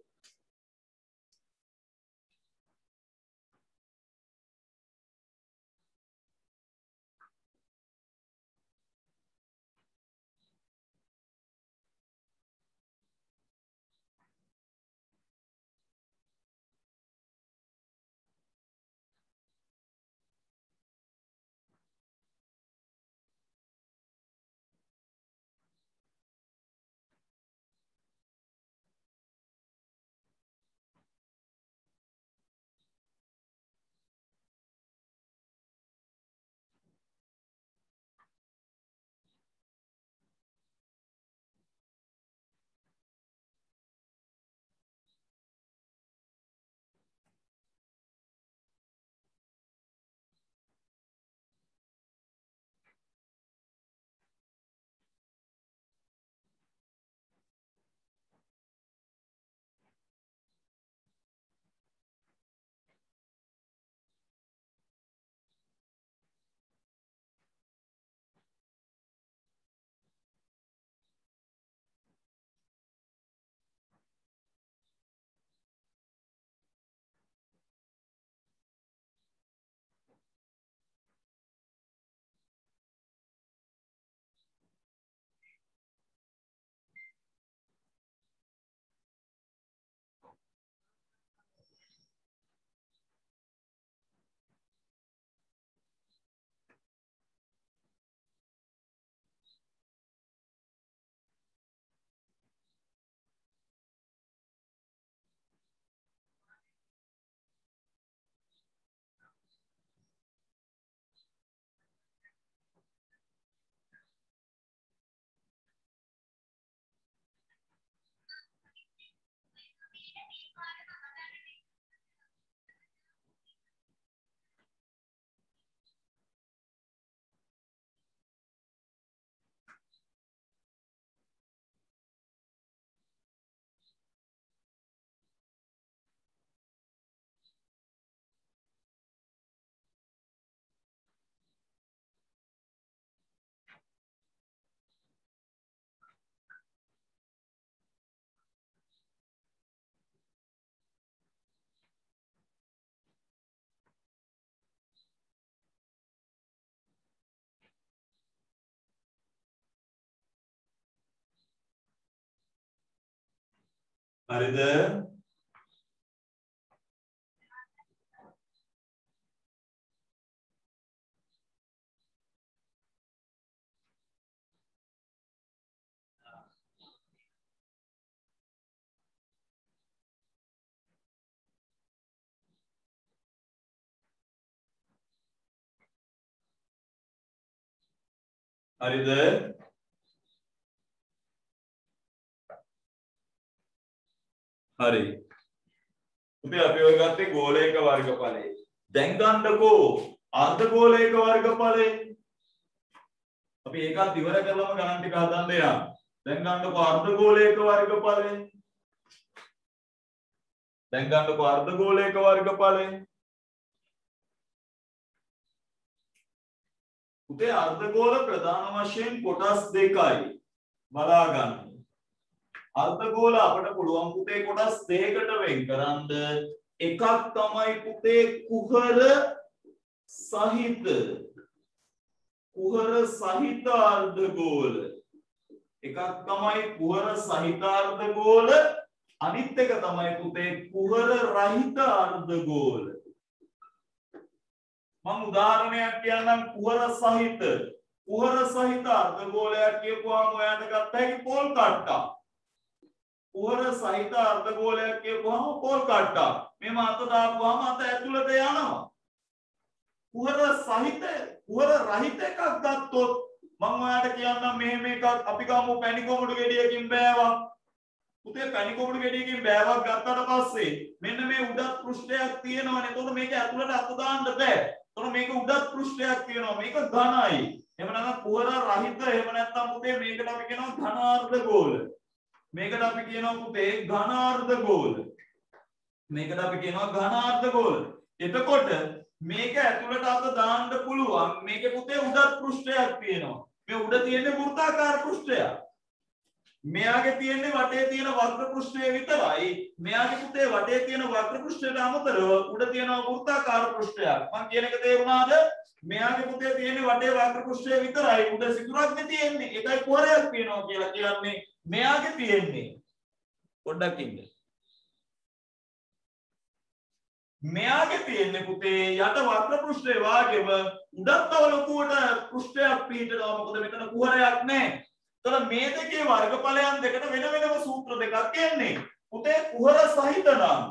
හරිද? හරිද? හරි. පුතේ අපි ඔය ගත්තේ ගෝලයක වර්ගඵලය. දැන් ගන්නකෝ අර්ධගෝලයක වර්ගඵලය. අපි ඒකත් ඉවර කරලම ගණන් ටික හදන්න යනවා. දැන් ගන්නකෝ අර්ධගෝලයක වර්ගඵලය. දැන් ගන්නකෝ අර්ධගෝලයක වර්ගඵලය. පුතේ අර්ධගෝල ප්‍රධාන වශයෙන් කොටස් දෙකයි. බලා ගන්න. අර්ධගෝල අපිට පුළුවන් පුතේ කොටස් දෙකකට වෙන් කරන්න. එකක් තමයි පුතේ කුහර සහිත අර්ධගෝල. එකක් තමයි කුහර සහිත අර්ධගෝල. අනිත් එක තමයි පුතේ කුහර රහිත අර්ධගෝල. මම උදාහරණයක් කියන්නම් කුහර සහිත අර්ධගෝලයක් කියපුවාම ඔයාලට ගත්ත හැකි පොල් කට්ටක්. කුහර සහිත අර්ධගෝලයක් කියපුවාම පොල් කට්ටක්. මේ අත දාපුවාම අත ඇතුළට යනවා. කුහර රහිත එකක් ගත්තොත් මම ඔයාලට කියන්නම් මෙහෙම එකක් අපි ගමු පැණි කොමුඩු ගෙඩියකින් බෑවක්. පුතේ පැණි කොමුඩු ගෙඩියකින් බෑවක් ගත්තට පස්සේ මෙන්න මේ උඩත් පෘෂ්ඨයක් තියෙනවනේ. එතකොට මේක ඇතුළට අත දාන්න බෑ. එතකොට මේක උඩත් පෘෂ්ඨයක් තියෙනවා. මේක ඝනයි. එහෙම නැත්නම් කුහර රහිත එහෙම නැත්නම් පුතේ මේකට අපි කියනවා ඝනාර්ධගෝල. මේකට අපි කියනවා පුතේ ඝනාර්ධගෝල. එතකොට මේක ඇතුළට අත දාන්න පුළුවන්. මේකේ පුතේ උඩත් පෘෂ්ඨයක් තියෙනවා. මේ උඩ තියෙන්නේ වෘත්තාකාර පෘෂ්ඨයක්. මෙයාගේ තියෙන්නේ වටේ තියෙන වක්‍ර පෘෂ්ඨය විතරයි. මෙයාගේ පුතේ වටේ තියෙන වක්‍ර පෘෂ්ඨයට අමතරව උඩ තියෙන වෘත්තාකාර පෘෂ්ඨයක්. මම කියන එක තේරුණාද? මෙයාගේ පුතේ තියෙන්නේ වටේ වක්‍ර පෘෂ්ඨය විතරයි. උඩ සිදුරක් නේ තියෙන්නේ. ඒකයි කුහරයක් තියෙනවා කියලා කියන්නේ. මෙයාගේ තියෙන්නේ පොඩ්ඩක් ඉන්න. මෙයාගේ තියෙන්නේ පුතේ යට වක්‍ර පෘෂ්ඨය වාගේම උඩත් තව ලොකුවට පෘෂ්ඨයක් පිහිටනවා. මොකද මෙතන කුහරයක් නැහැ. එතන මේ දෙකේ වර්ගඵලයන් දෙකට වෙන වෙනම සූත්‍ර දෙකක් එන්නේ. පුතේ කුහර සහිත නම්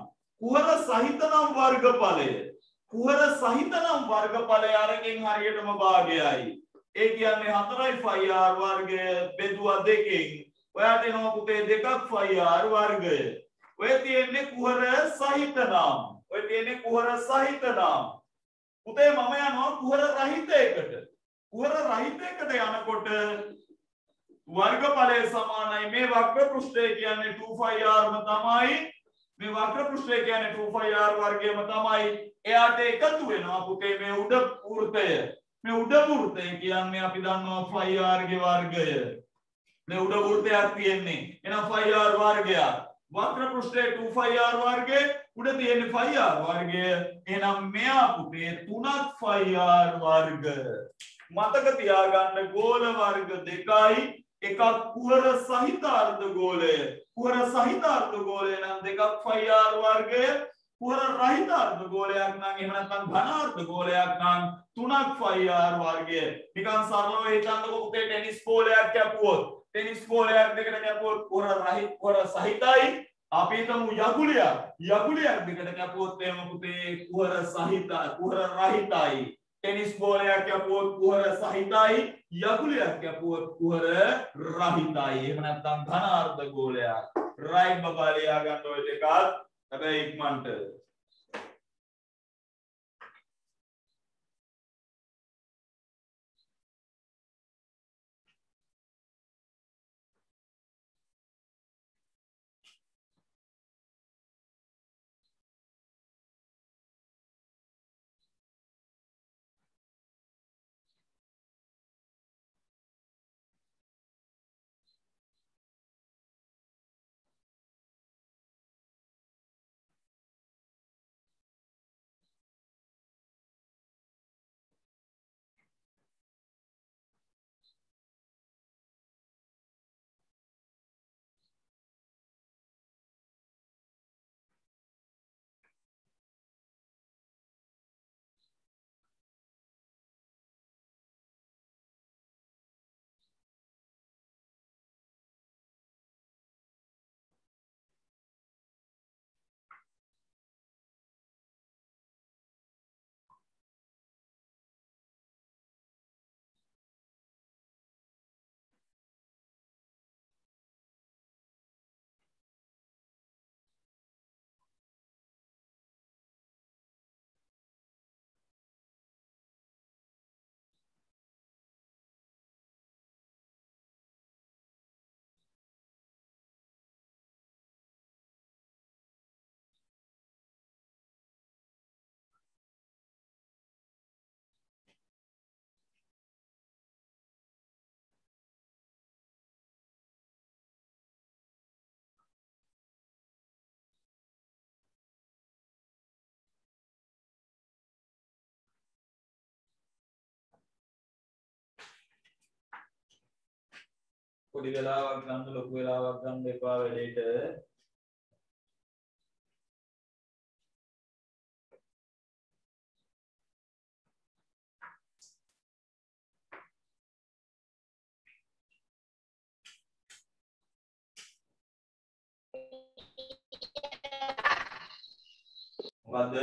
වර්ගඵලය අරකින් හරියටම භාගයයි. ඒ කියන්නේ 4යි phi r වර්ගය බෙදුවා දෙකෙන්. ඔයාට එනවා පුතේ 2ක් phi r වර්ගය. ඔය තියෙන්නේ කුහර සහිත නම්. පුතේ මම යනවා කුහර රහිත එකට. යනකොට වර්ගඵලය සමානයි මේ වක්‍ර පෘෂ්ඨය කියන්නේ 2 phi r ම තමයි. මේ වක්‍ර පෘෂ්ඨය කියන්නේ 2 phi r වර්ගයම තමයි. එයාට එකතු වෙනවා පුතේ මේ උඩ වෘත්තය. කියන්නේ අපි දන්නවා phi r ගේ වර්ගය. මේ උඩ වෘත්තයක් තියෙන්නේ. එහෙනම් phi r වර්ගයක්. වක්‍ර පෘෂ්ඨයේ 2 phi r වර්ගය උඩ තියෙන්නේ phi r වර්ගය. එහෙනම් මෙයා පුතේ 3ක් phi r වර්ග. මතක තියාගන්න ගෝල වර්ග දෙකයි. එකක් කුහර සහිත අර්ධගෝලය. නම් 2ක් phi r වර්ගය. කුහර රහිත අර්ධගෝලයක් නම් එහෙම නැත්නම් ඝන අර්ධගෝලයක් නම් 3ක් phi r වර්ගය. නිකන් සරලව හිතන්නකො පුතේ ටෙනිස් බෝලයක් කැපුවොත් දෙකට කැපුවොත් කුහර සහිතයි. අපි හිතමු යකුලියක් දෙකට කැපුවොත් එහෙම පුතේ කුහර රහිතයි. ටෙනිස් බෝලයක් කැපුවොත් කුහර සහිතයි. යකුලියක් කැපුවොත් කුහර රහිතයි. එහෙම නැත්නම් ඝන අර්ධගෝලයක්. රයිට් බබා ලියා ගන්න ඔය දෙකත්. හැබැයි ඉක්මනට පොඩි වෙලාවක් ගන්න ලොකු වෙලාවක් ගන්න එපා වැඩේට. මොකද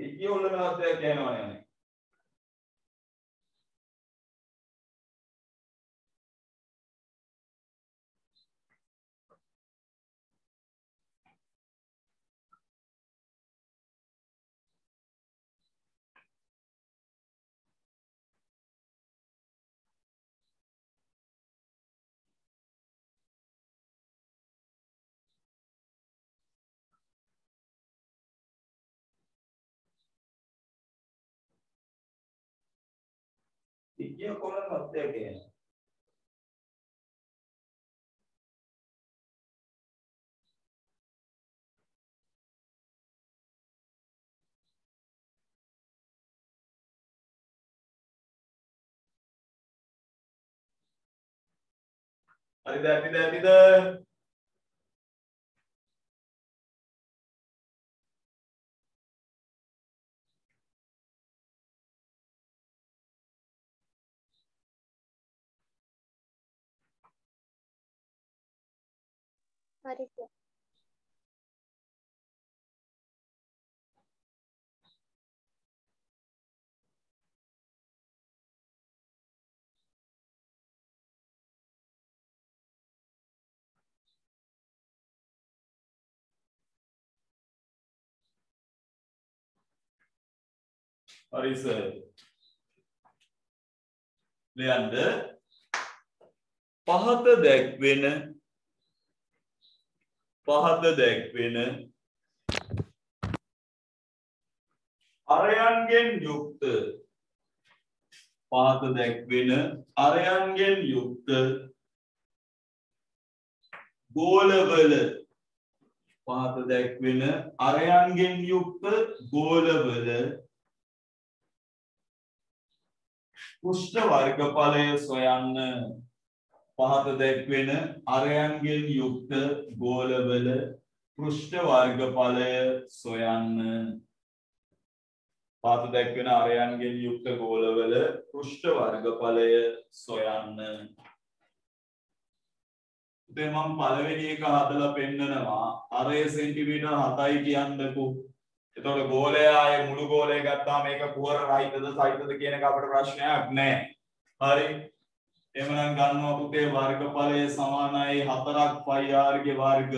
ඉක්කිය උල්ල මහත්තයා කියනවනේ අනේ. ඉක්කිය කොල්ල මහත්තයා කියනවා. හරිද ඇතිද හරි සර්. හරි සර්. ලියන්න පහත දැක්වෙන අරයන්ගෙන් යුක්ත ගෝලවල පෘෂ්ඨ වර්ගඵලය සොයන්න. පහත දැක්වෙන අරයන්ගෙන් යුක්ත ගෝලවල පෘෂ්ඨ වර්ගඵලය සොයන්න. පහත දැක්වෙන අරයන්ගෙන් යුක්ත ගෝලවල පෘෂ්ඨ වර්ගඵලය සොයන්න. දැන් මම පළවෙනි එක හදලා පෙන්නනවා. අරය සෙන්ටිමීටර් 7යි කියන්නකෝ. එතකොට ගෝලයාගේ මුළු ගෝලය ගත්තාම මේක කුහර රහිතද සහිතද කියන එක අපිට ප්‍රශ්නයක් නැහැ. හරි. එහෙනම් ගන්නවා පුතේ වර්ගඵලය සමානයි 4ක් πr ගේ වර්ග.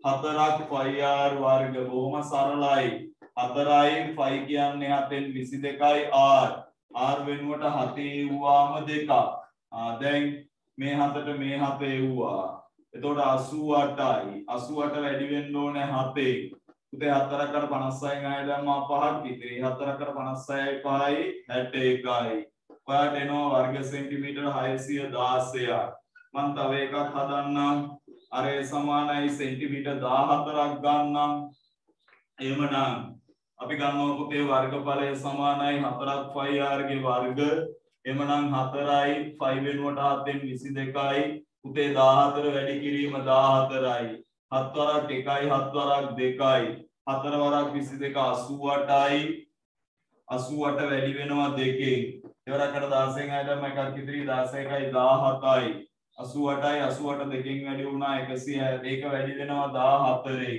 4ක් πr වර්ග බොහොම සරලයි. 4යි π කියන්නේ 7න් 22යි r. r වෙනුවට 7 එව්වාම 2ක්. දැන් මේ 7ට මේ 7 එව්වා. එතකොට 88යි. 88 වැඩි වෙන්න ඕනේ 7ෙන්. පුතේ 4කට 56න් ආයෙ දැම්මා 5ක් ඉතිරි. 4කට 56යි 5යි 61යි. ඔයාට එනවා වර්ග සෙන්ටිමීටර 616ක්. මම තව එකක් හදන්නම්. අරේ සමානයි සෙන්ටිමීටර 14ක් ගන්නම්. එහෙමනම් අපි ගන්නවා පුතේ වර්ගඵලය සමානයි 4ක් πr ගේ වර්ග. එහෙමනම් 4යි 5 වෙනුවට 7න් 22යි. පුතේ 14 වැඩි කිරීම 14යි. 7 වරක් 1යි 7 වරක් 2යි. 4 වරක් 22 88යි. 88 වැඩි වෙනවා 2කින්. එවරකට 16න් ආයෙත් එකක් ඉතිරි 16යි 17යි. 88යි 88 දෙකෙන් වැඩි වුණා 160. ඒක වැඩි වෙනවා 14යි.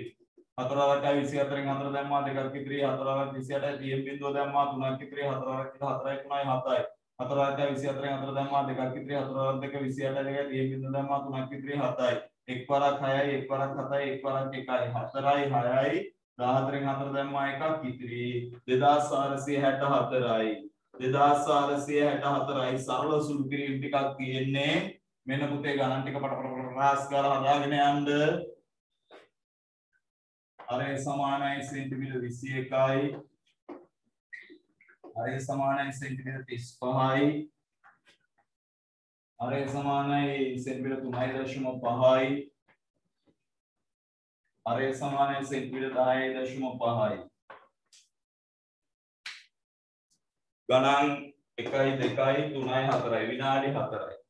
4 වරක් 24න් 4 දැම්මා දෙකක් ඉතිරි 4 වරක් 28යි 30 බිඳුව දැම්මා 3ක් ඉතිරි 4 වරක් 4යි 3යි 7යි. 4 වරක් 24න් 4 දැම්මා දෙකක් ඉතිරි 4 වරක් 2 28යි 2යි 30 බිඳුව දැම්මා 3ක් ඉතිරි 7යි. එක් වරක් 6යි එක් වරක් 7යි එක් වරක් 1යි 4යි 6යි 14න් 4 දැම්මා එකක් ඉතිරි 2464යි 2464යි සරල සුළු කිරීම ටිකක් තියෙන්නේ මෙන්න පුතේ ගණන් ටික පට රාස් කරලා හදාගෙන යන්න අරේ සමානයි සෙන්ටිමීටර 21යි අරේ සමානයි සෙන්ටිමීටර 35යි අරේ සමානයි සෙන්ටිමීටර 3.5යි අරේ සමානයි සෙන්ටිමීටර 10.5යි ගණන් 1යි 2යි 3යි 4යි විනාඩි 4යි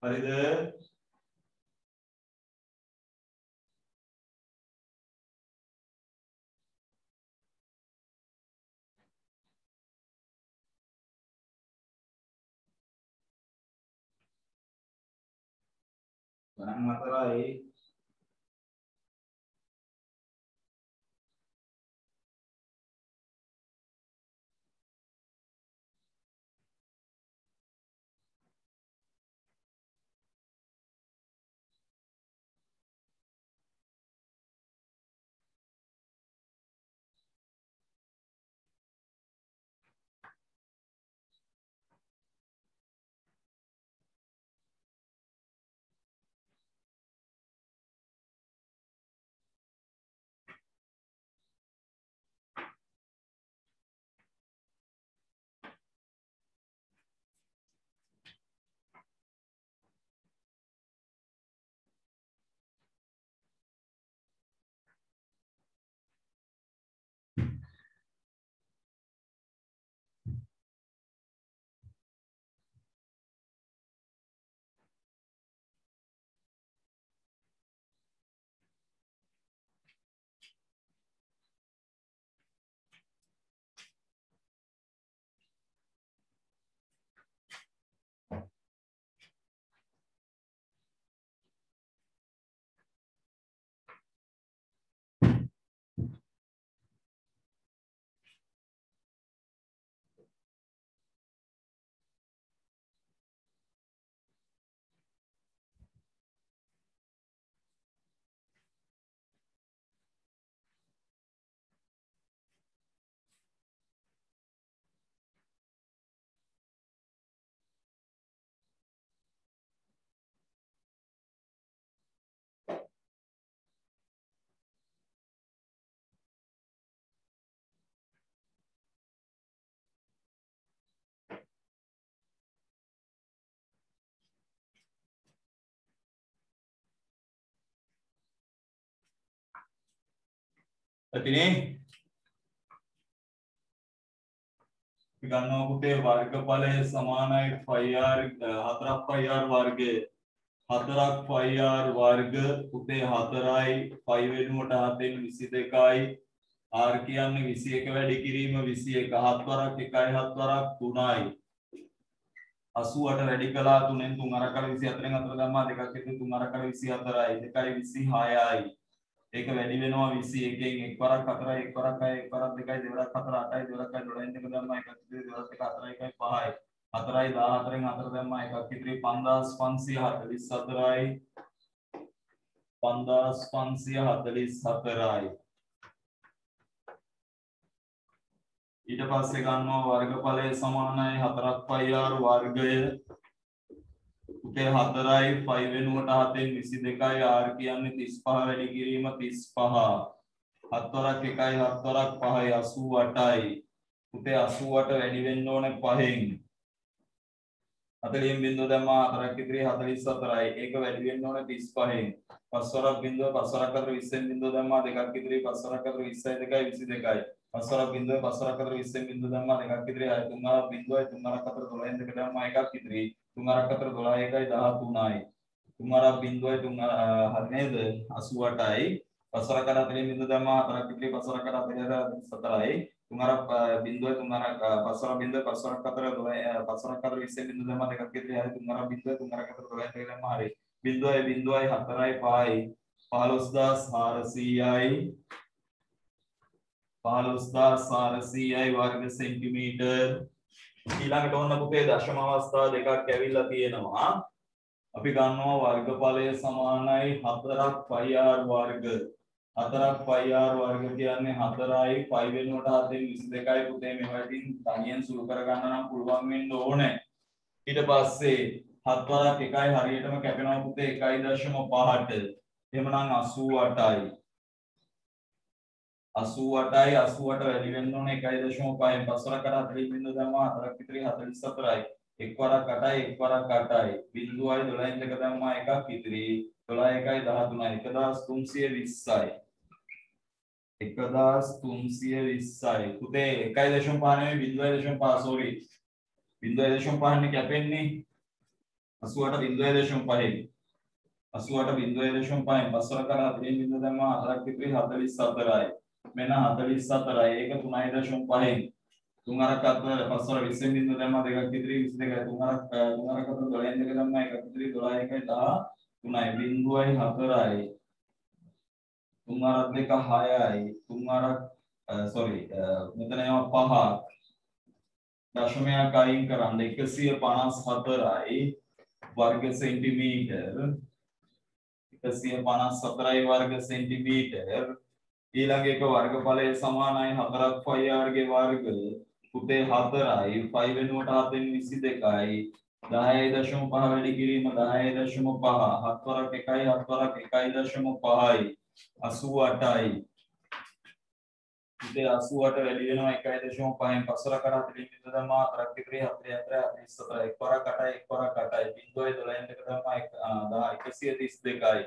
හරිද? ගණන් 4යි. ඇතිනේ අපි ගන්නවා පුතේ වර්ගඵලය සමානයි 4r වර්ගය 4ක් 5r වර්ග පුතේ 4යි 5 වෙනුවට 7න් 22යි r කියන්නේ 21 වැඩි කිරීම 21 7 වරක් 1යි 7 වරක් 3යි 88 වැඩි කළා 3ෙන් 3 අර කල 24න් 4 දැම්මා දෙකක් එකතු 3 අර කල 24යි 2යි 26යි ඒක වැඩි වෙනවා 21න් 1 වරක් 4යි 1 වරක් 6යි 1 වරක් 2යි 2 වරක් 4 8යි 2 වරක් 12න් 2 දැම්මා එකක් ඉතිරි 2 වරක් 1 4යි 1යි 5යි 4යි 14න් 4 දැම්මා එකක් ඉතිරි 5544යි 5544යි ඊට පස්සේ ගන්නවා වර්ගඵලය සමානයි 4ක් 5r වර්ගය උතේ 4යි 5 වෙනුවට 7න් 22යි r කියන්නේ 35 වැඩි කිරීම 35 7 වරක් 1යි 7 වරක් 5යි 88යි උතේ 88 වැඩි වෙන්න ඕනේ 5න් 40න් බිංදුව දැම්මා 4ක් ඉතිරි 44යි ඒක වැඩි වෙන්න ඕනේ 35න් 5 වරක් බිංදුව 5 වරක් අතර 20න් බිංදුව දැම්මා දෙකක් ඉතිරි 5 වරක් අතර 20යි 2යි 22යි 5 වරක් බිංදුව 5 වරක් අතර 20න් බිංදුව දැම්මා දෙකක් ඉතිරි 3 වරක් බිංදුවයි 3 වරක් අතර 12න් 2 දැම්මා එකක් ඉතිරි 3 වරක් අතර 12යි 1යි 13යි 3 වරක් බිංදුවයි 3 හරි නේද 88යි 5 වරක් අතර 40න් බිංදුව දැම්මා 4ක් ඉතිරි 5 වරක් අතර 47යි 3 වරක් බිංදුවයි 3 වරක් 5 වරක් බිංදුවයි 5 වරක් අතර 12 5 වරක් අතර 20න් බිංදුව දැම්මා දෙකක් ඉතිරි හරි 3 වරක් බිංදුවයි 3 වරක් අතර 12න් 2 දැම්මා හරි බිංදුවයි 4යි 5යි 15400යි 15400යි වර්ග සෙන්ටිමීටර් ඊළඟට ඔන්න පුතේ දශම අවස්ථා දෙකක් ඇවිල්ලා තියෙනවා අපි ගන්නවා වර්ගඵලය සමානයි 4ක් 5r වර්ග 4ක් 5r වර්ග කියන්නේ 4යි 5 වෙනුවට 7න් 22යි පුතේ මේවා ඉතින් තනියෙන් සුළු කරගන්න නම් පුළුවන් වෙන්න ඕනේ ඊට පස්සේ 7 වරක් 1යි හරියටම කැපෙනවා පුතේ 1.5ට එහෙමනම් 88යි 88යි 88 වැඩි වෙන්න ඕනේ 1.5න් 5 වරක් 40 බිංදුව දැම්මා 4ක් ඉතිරි 44යි 1 වරක් 8යි 1 වරක් 8යි බිංදුවයි 12න් 2 දැම්මා එකක් ඉතිරි 12 1යි 13යි 1320යි 1320යි පුතේ 1.5 නෙමෙයි 0.5 sorry 0.5 නේ කැපෙන්නේ 88.5 88.5 පස්සර කරා 3 දැම්ම 4ක් විතර 44යි. මෙන්න 44යි. ඒක 3.5න් 3 අරක් අතර පස්සර 20 බින්දුව දැම්ම 2ක් විතර 22යි. 3 අරක් අතර 12න් 2 දැම්ම 1ක් විතර 12යි 13යි. බින්දුවයි 4යි. 3 අරක් 2 6යි. 3 අරක් sorry මෙතන යනවා 5ක්. දශමයක් අයින් කරන්න 154යි वर्ग सेंटीमीटर 154යි वर्ग सेंटीमीटर ඊළඟ එක වර්ගඵලය සමානයි 4ක් πr ගේ වර්ග පුතේ 4යි 5 වෙනුවට 7න් 22යි 10.5 වැඩි කිරීම 10.5 7 වරක් 1යි 7 වරක් 1.5යි 88යි පුතේ 88 වැඩි වෙනවා 1.5න් පස්සර කරා 3 බින්දුව දැම්මා 4ක් විතර 4 44 1 වරක් 8යි 1 වරක් 8යි බින්දුවයි 12න් 2 දැම්මා 132යි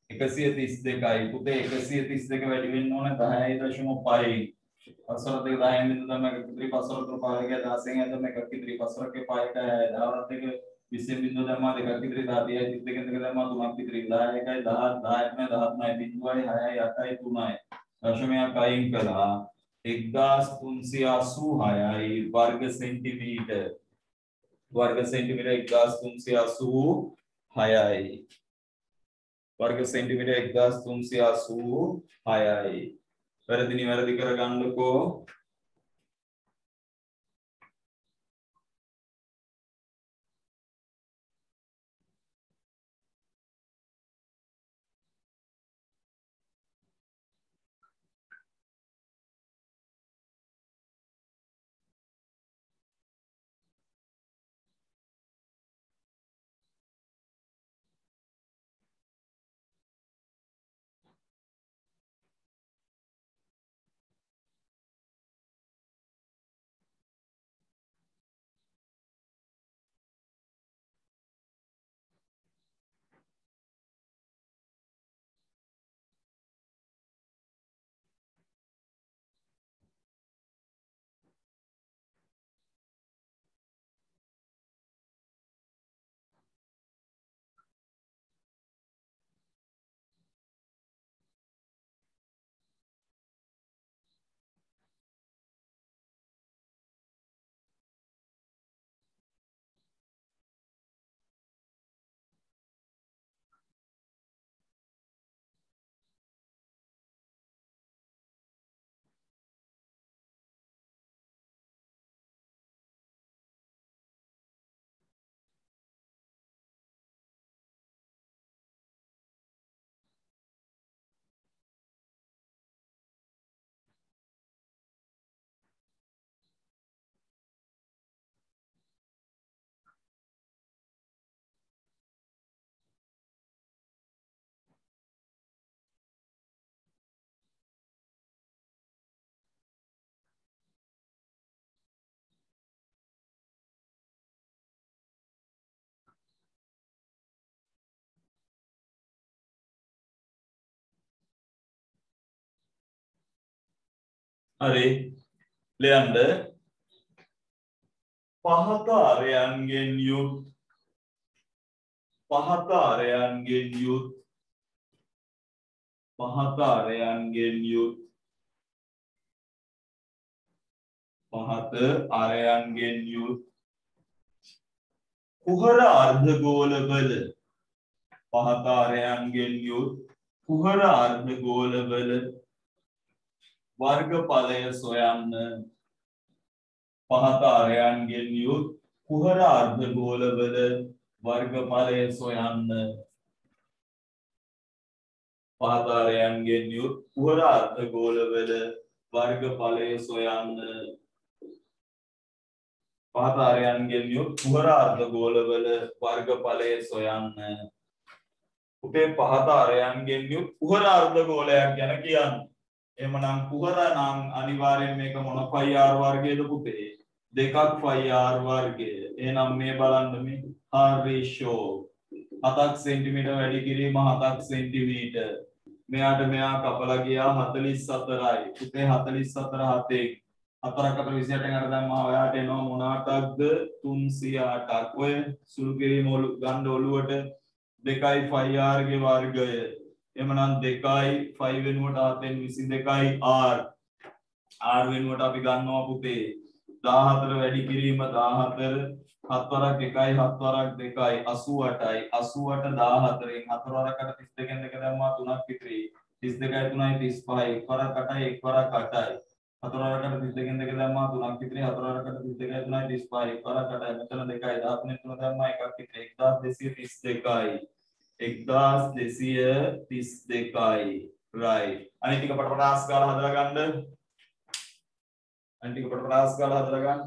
132යි පුතේ 132 වැඩි වෙන්න ඕන 10.5යි පස්සර දෙක 10න් බින්දුව දැම්මා 1 විතර පස්සර තුන පාරේ 16න් ඇදම 1 විතර පස්සරකේ පායට 10වත් එක 20න් බින්දුව දැම්මා 2ක් විතර 30යි 32න් 2 දැම්මා 3ක් විතර 10යි 10යි 17යි 8යි 3යි දශමයක් අයින් කළා 1386යි वर्ग सेंटीमीटर 1386යි वर्ग सेंटीमीटर 1386යි වැරදි නිවැරදි කරගන්නකෝ හරි ලියන්න පහත ආරයන්ගෙන් යුත් පහත ආරයන්ගෙන් යුත් පහත ආරයන්ගෙන් යුත් පහත ආරයන්ගෙන් යුත් කුහර අර්ධගෝලවල පහත ආරයන්ගෙන් යුත් කුහර අර්ධගෝලවල वर्गඵලය සොයන්න පහත ආරයන්ගෙන් යුත් කුහර අර්ධගෝලවල वर्गඵලය සොයන්න පහත ආරයන්ගෙන් යුත් කුහර අර්ධගෝලවල वर्गඵලය සොයන්න පහත ආරයන්ගෙන් යුත් කුහර අර්ධගෝලවල वर्गඵලය සොයන්න උපේ පහත ආරයන්ගෙන් යුත් කුහර අර්ධගෝලයක් ගැන කියන්නේ එමනම් කුහර නම් අනිවාර්යෙන් මේක මොන phi r වර්ගයේද පුතේ දෙකක් phi r වර්ගය එහෙනම් මේ බලන්න මේ r ratio 7ක් සෙන්ටිමීටර් වැඩි කිරීම 7ක් සෙන්ටිමීටර් මෙයාට මෙයා කපලා ගියා 44යි පුතේ 44 7ක් 4කට 28න් අර දැම්මා ඔයාට එනවා මොනකටද 308ක් ඔය සුළු කිරීම ගන්න ඔළුවට 2යි 5r ගේ වර්ගය එමනම් 2යි 5 වෙනුවට 7න් 22යි r r වෙනුවට අපි ගන්නවා පුතේ 14 වැඩි කිරීම 14 7 වරක් 1යි 7 වරක් 2යි 88යි 88 14න් 4 වරකට 32න් 2 දැම්මා 3ක් ඉතිරි 32යි 3යි 35යි 1 වරක් 8යි 1 වරක් 8යි 4 වරකට 32න් 2 දැම්මා 3ක් ඉතිරි 4 වරකට 32යි 3යි 35යි 1 වරක් 8යි මෙතන 2යි 13න් 3 දැම්මා 1ක් ඉතිරි 1232යි 1232යි right අනිත් ටික පටපටාස් ගාලා හදලා ගන්න අනිත් ටික පටපටාස් ගාලා හදලා ගන්න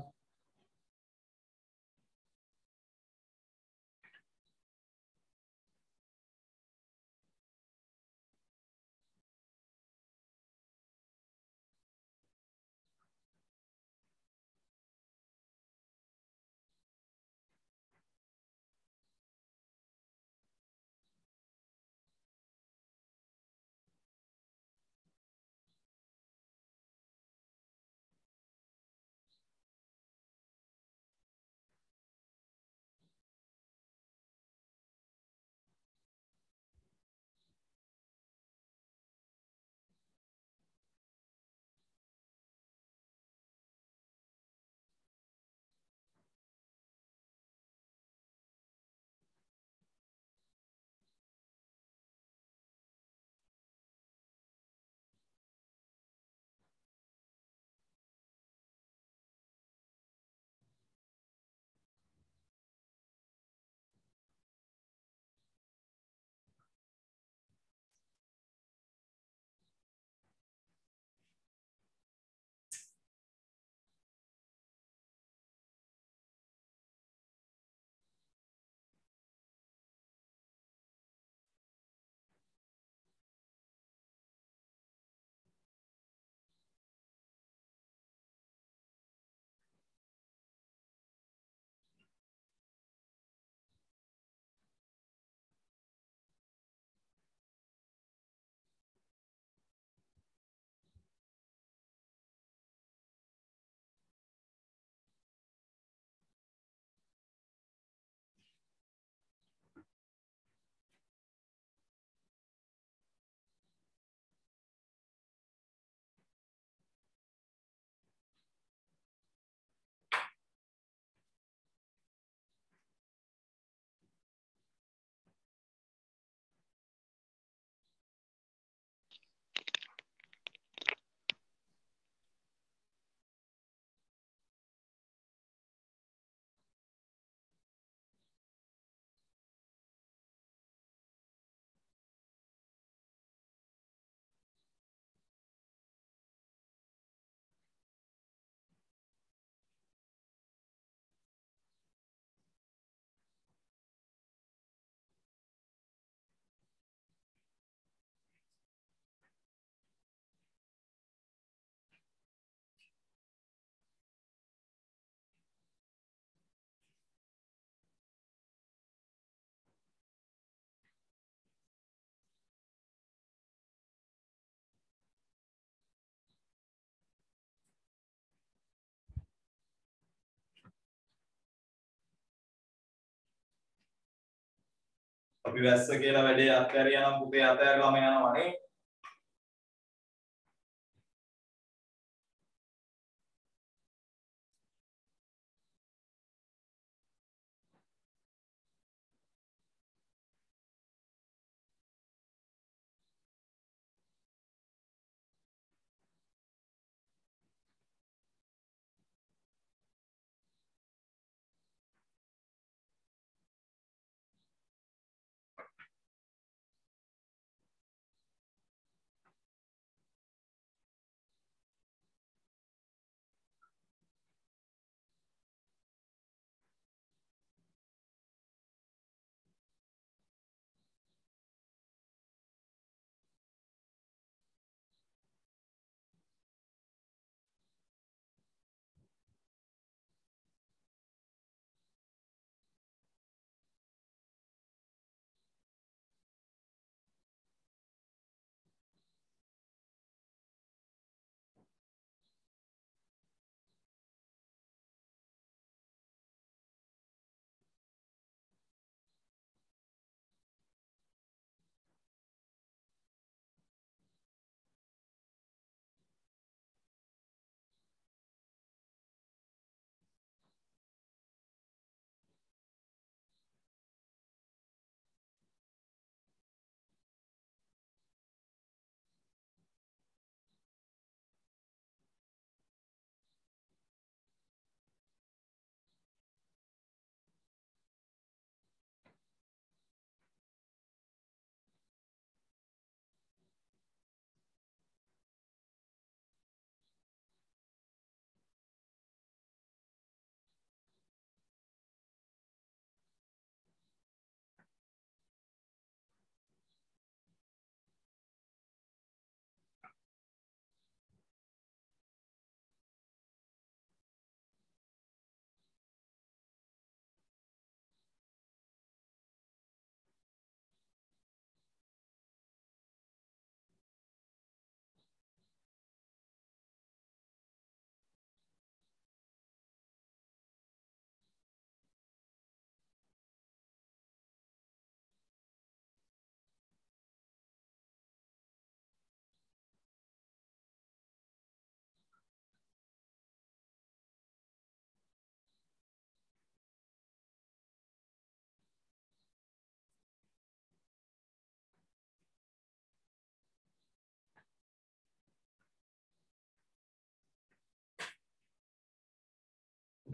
අපි වැස්ස කියලා වැඩේ අත්හැරියා නම් පුතේ අත්හැරලාම යනවා නේ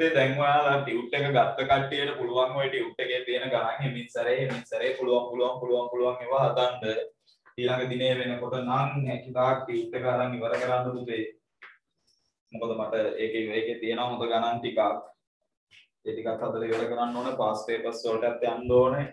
පුතේ දැන් ඔයාලා ටියුට් එක ගත්ත කට්ටියට පුළුවන් ඔය ටියුට් එකේ තියෙන ගණන් හිමින් සැරේ පුළුවන් ඒවා හදන්න. ඊළඟ දිනේ වෙනකොට නම් හැකියාවක් ටියුට් එක අරන් ඉවර කරන්න පුතේ. මොකද මට ඒකේ තියෙන හොඳ ගණන් ටිකක්. ඒ ටිකක් හදලා ඉවර කරන්න ඕනේ. පාස් පේපර්ස් වලටත් යන්න ඕනේ.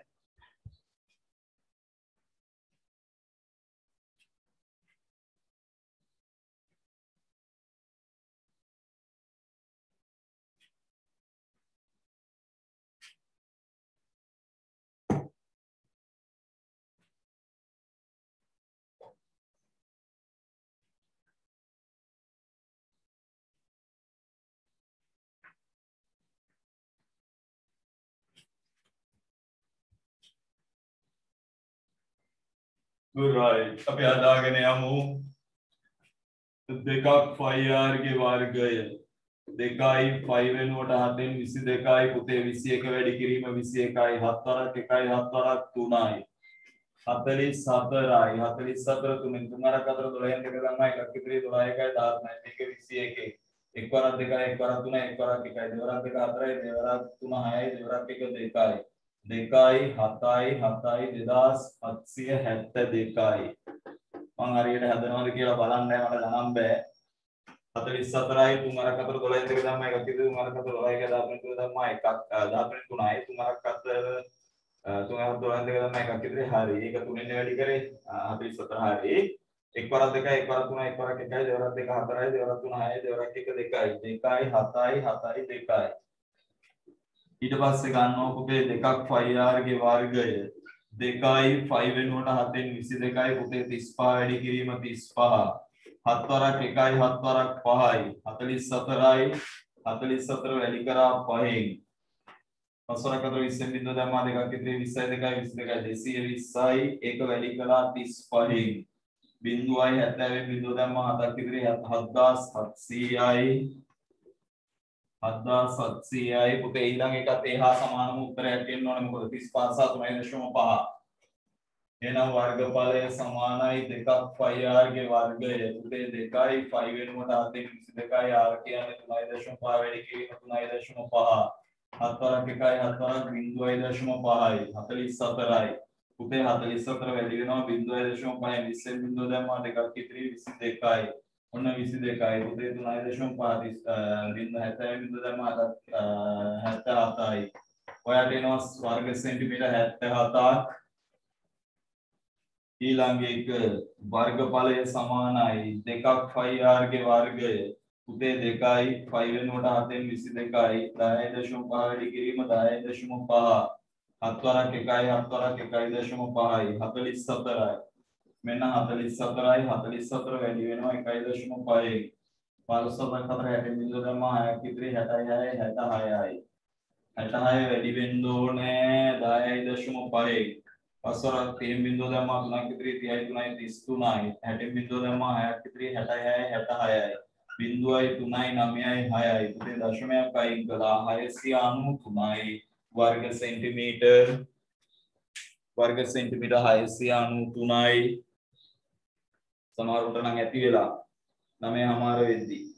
right. අපි හදාගෙන යමු. දෙකක් 5r ගේ වර්ගය. 2යි 5 වෙනුවට 7න් 22යි පුතේ 21 වැඩි කිරීම 21යි 7 වරක් 1යි 7 වරක් 3යි 44යි 44 තුනෙන් 3 වරක් 4 12න් දෙක ගන්නවා එකක් ඉතිරි 12 1යි 19 මේක 21 1 වරක් 2යි 1 වරක් 3යි 1 වරක් 1යි 2 වරක් 2 4යි 2 වරක් 3 6යි 2 වරක් 1 2යි 2යි 7යි 7යි 2772යි මම හරියට හදනවද කියලා බලන්න මට ගණන් බෑ 44යි 3 වරක් 4 12න් දෙක ගන්නවා එකක් ඉතිරි 3 වරක් 4 12 1 13 ගන්නවා එකක් 13 3යි 3 වරක් 4 තුනක් 12 දෙක තමයි එකක් ඉතිරි හරි ඒක තුනෙන් වැඩි කරේ 44 හරි එක් වරක් 2යි එක් වරක් 3යි එක් වරක් 1යි දෙවරක් 2 4යි දෙවරක් 3 6යි දෙවරක් 1 2යි 2යි 7යි 7යි 2යි ඊට පස්සේ ගන්නවා පුතේ දෙකක් 5r ගේ වර්ගය 2යි 5 වෙනුවට 7න් 22යි පුතේ 35 වැඩි කිරීම 35 7 වරක් 1යි 7 වරක් 5යි 44යි 44 වැඩි කරා 5න් 5 වරක් 4 20න් බිඳුව දැම්මා දෙකක් ඉතිරි 20යි 2යි 220යි 1 වැඩි කළා 35න් බිඳුවයි 70න් බිඳුව දැම්මා 7ක් ඉතිරි 7700යි 7700යි පුතේ ඊළඟ එකත් ඒහා සමානම උත්තරයක් එන්න ඕනේ මොකද 35 සහ 3.5 එහෙනම් වර්ගඵලය සමානයි 2ක් 5r ගේ වර්ගය පුතේ 2යි 5 වෙනුවට 7න් 22යි r කියන්නේ 3.5 වැඩි කිරීම 3.5 7 වරක් 1යි 7 වරක් 0.5යි 44යි පුතේ 44 වැඩි වෙනවා 0.5න් 20න් බිඳුව දැම්මා දෙකක් ඉතිරි 22යි ඔන්න 22යි පුතේ 3.5 70න් බිඳුව දැම්මා 77යි ඔයාලට එනවා වර්ග සෙන්ටිමීටර් 77ක් ඊළඟ එක වර්ගඵලය සමානයි 2ක් 5r ගේ වර්ගය පුතේ 2යි 5 වෙනුවට 7න් 22යි 10.5 වැඩි කිරීම 10.5 7 වරක් 1යි 7 වරක් 1.5යි 44යි මෙන්න 44යි 44 වැඩි වෙනවා 1.5යි 15 4 60 බිඳුව දැම්මා 6ක් ඉතිරි 66යි 66යි 66 වැඩි වෙන්න ඕනේ 10.5යි 5 වරක් 3 බිඳුව දැම්මා 3ක් ඉතිරි 30යි 3යි 33යි 60 බිඳුව දැම්මා 6ක් ඉතිරි 66යි 66යි බිඳුවයි 3යි 9යි 6යි පුතේ දශමයක් අයින් කළා 693යි වර්ග සෙන්ටිමීටර් 693යි සමහරවිට නම් ඇති වෙලා 9:00 වෙද්දී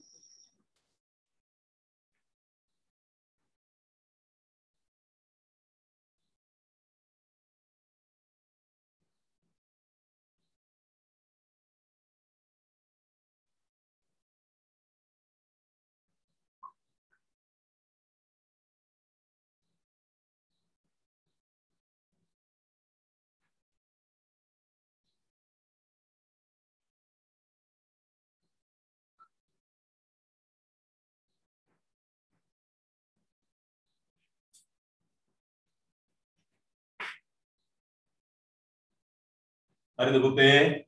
හරිද පුතේ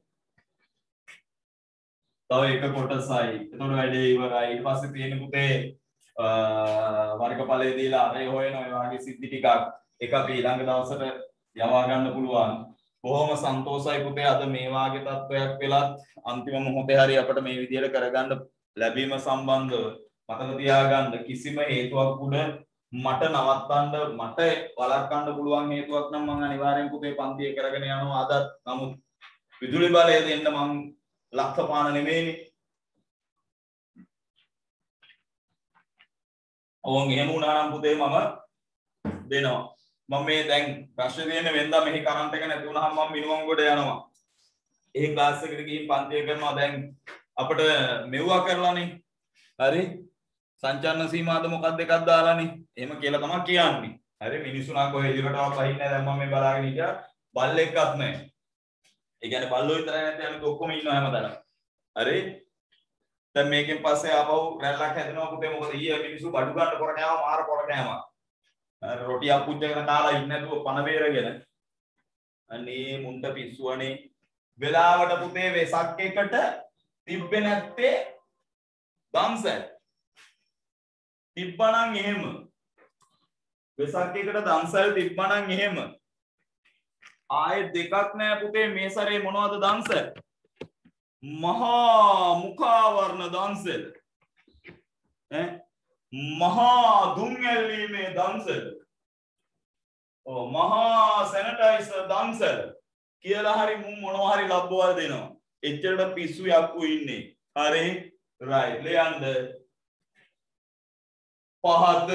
තව එක කොටසයි එතකොට වැඩේ ඉවරයි ඊට පස්සේ තියෙන පුතේ වර්ගඵලය දීලා අරේ හොයන ඔය වගේ සිද්ධි ටිකක් එක අපි ඊළඟ දවසට යවා ගන්න පුළුවන් බොහොම සන්තෝෂයි පුතේ අද මේ වාගේ තත්වයක් වෙලත් අන්තිම මොහොතේ හරි අපිට මේ විදියට කරගන්න ලැබීම සම්බන්ධව මතක තියාගන්න කිසිම හේතුවක් උඩ මට නවත්තන්න මට වළක්වන්න පුළුවන් හේතුවක් නම් මම අනිවාර්යෙන් පුතේ පන්තිය කරගෙන යනවා අදත් නමුත් විදුලි බලය දෙන්න මම ලක්ෂපාන නෙමෙයිනේ ඕන් එහෙම වුණා නම් පුතේ මම දෙනවා. මම මේ දැන් ප්‍රශ්නේ තියෙන්නේ වෙනදා මෙහි කරන්ට් එක නැති වුණාම මම මිනිමම් ගොඩ යනවා. එහෙ ක්ලාස් එකට ගිහින් පන්තිය කරනවා. දැන් අපිට මෙව්වා කරලානේ. හරි? සංචාරණ සීමාද මොකක්ද එකක් දාලානේ. එහෙම කියලා තමයි කියන්නේ. හරි මිනිස්සු නම් කොහෙ ඉදිරියටවත් වහින්නේ නැහැ. දැන් මම මේ බලාගෙන හිටියා. බල්ලෙක්වත් නැහැ. ඒ කියන්නේ බල්ලෝ විතරයි නැත්නම් අනිත් ඔක්කොම ඉන්නවා හැමදාම. හරි? දැන් මේකෙන් පස්සේ ආපහු රැල්ලක් හැදෙනවා පුතේ. මොකද ඊයේ මිනිස්සු බඩු ගන්න කර කෑවා මාර කර කෑවා. රොටියක් පුච්චගෙන කාලා ඉන්නේ නැතුව පණ බේරගෙන. අනේ මුන්ට පිස්සුවනේ. වෙලාවට පුතේ වෙසක් එකට තිබ්බේ නැත්තේ දම්සැල්. තිබ්බනම් එහෙම. වෙසක් එකට දම්සැල් තිබ්බනම් එහෙම. ආයේ දෙකක් නෑ පුතේ මේ සැරේ මොනවද දම්සැල්? මහා මුඛාවරණ දම්සැල්. මහා දුම් ඇල්ලීමේ දම්සැල්. මහා සැනිටයිසර් දම්සැල් කියලා හරි මුන් මොනවා හරි ලබ්බවල් දෙනවා. එච්චරට පිස්සු යක්කු ඉන්නේ. හරි රයිට් ලියන්න. පහත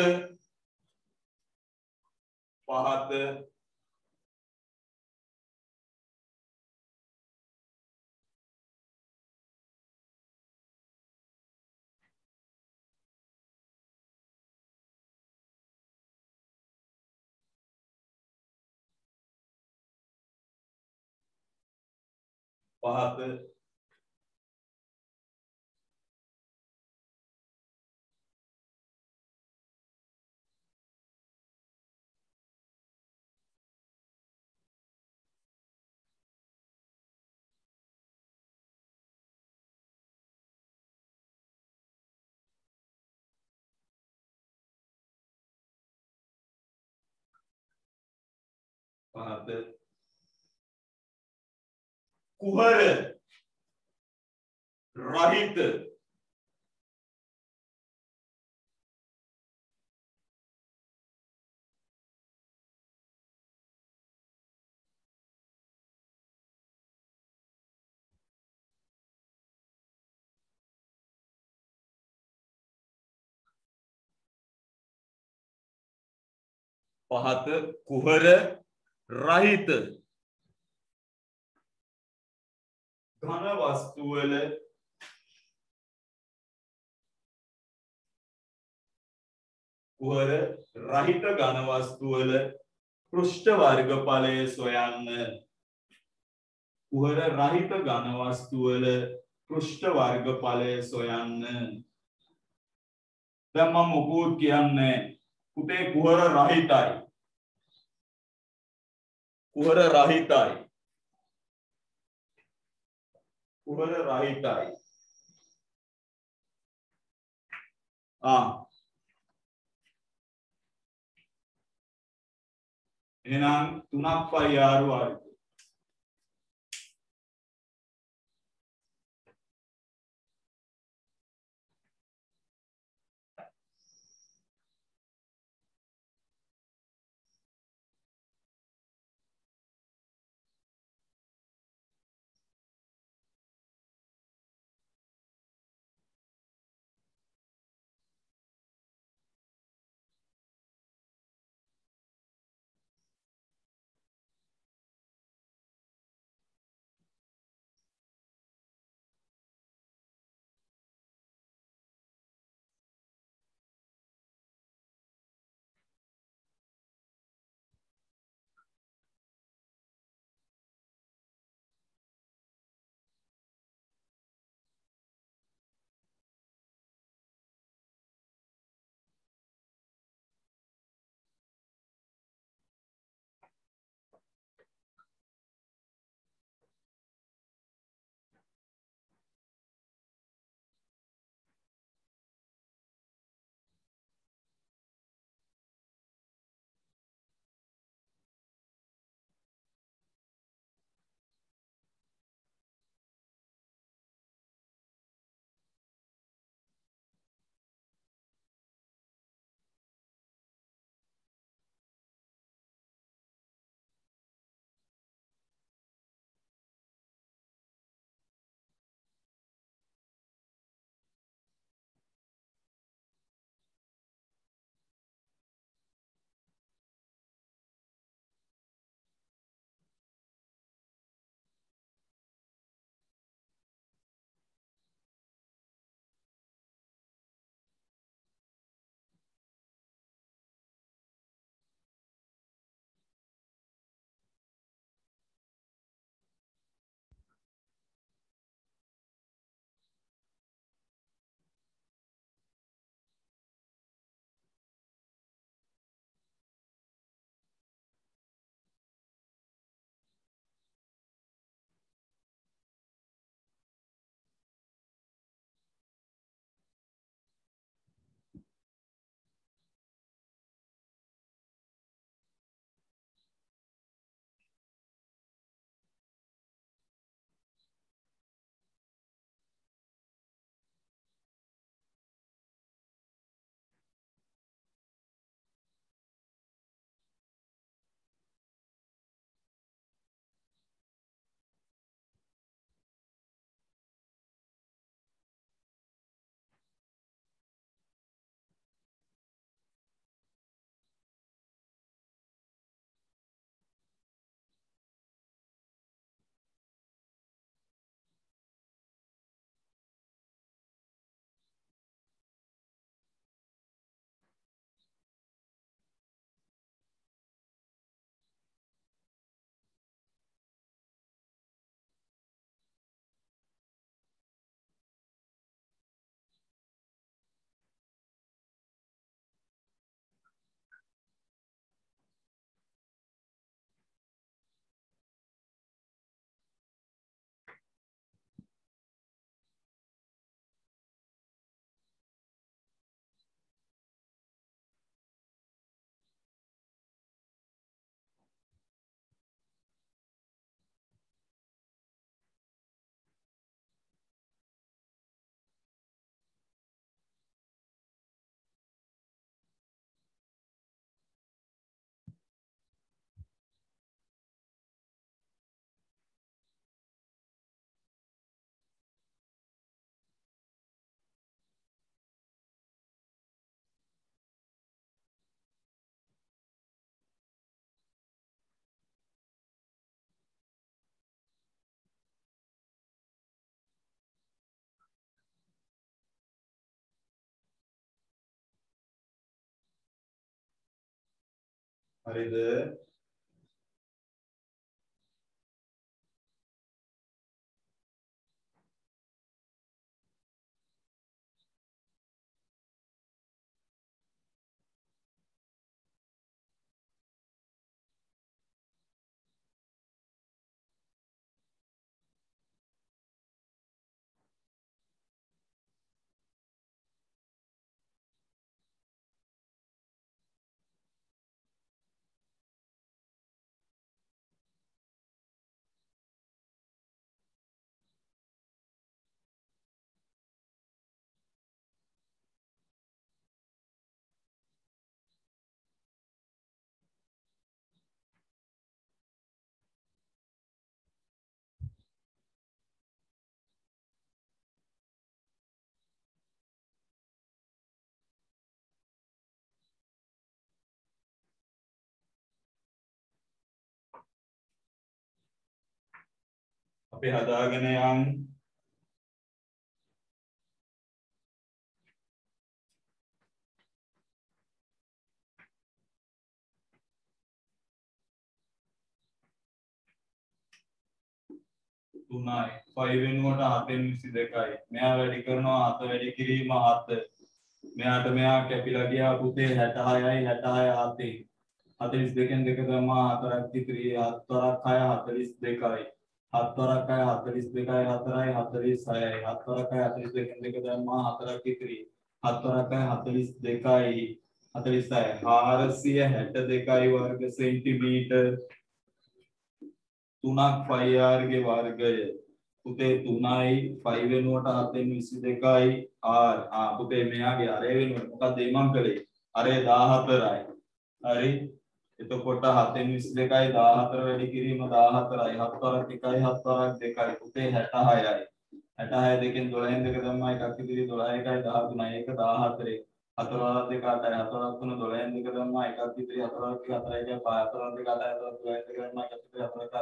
කුහර රහිත පහත කුහර රහිත ඝන වස්තු වල කුහර රහිත ඝන වස්තු වල පෘෂ්ඨ වර්ගඵලය සොයන්න. කුහර රහිත ඝන වස්තු වල පෘෂ්ඨ වර්ගඵලය සොයන්න. දැන් මම මොකුත් කියන්නේ පුතේ කුහර රහිතයි. කුහර රහිතයි. කුහර රහිතයි. එහෙනම් 3ක් පයි r වර්ග. හරිද? අපි හදාගෙන යන් තුනයි 5 වෙනුවට 7න් 22යි මෙයා වැඩි කරනවා 7 වැඩි කිරීම 7 මෙයාට මෙයා කැපිලා ගියා පුතේ 66යි 66 7 42න් දෙක දැම්මා 4ක් ඉතිරි 7 වරක් 6 42යි 7 වරක් 6 42යි 4යි 46යි 7 වරක් 6 42න් දෙක දැම්මා 4ක් ඉතිරි 7 වරක් 6 42යි 46යි 462යි වර්ග සෙන්ටිමීටර් 3ක් 5r ගේ වර්ගය පුතේ 3යි 5 වෙනුවට 7න් 22යි r පුතේ මෙයාගේ අරේ වෙනුවට මොකක්ද එමන් කළේ අරේ 14යි හරි එතකොට 7න් 22යි 14 වැඩි කිරීම 14යි 7 වරක් 1යි 7 වරක් 2යි පුතේ 66යි 66 දෙකෙන් 12න් දෙක දැම්මා එකක් ඉතිරි 12 1යි 13යි 1 14යි 4 වරක් 2 8යි 4 වරක් 3 12න් දෙක දැම්මා එකක් ඉතිරි 4 වරක් 1 4යි 5 4 වරක් 2 8යි 4 වරක් 12න් දෙක දැම්මා එකක් ඉතිරි 4 වරක්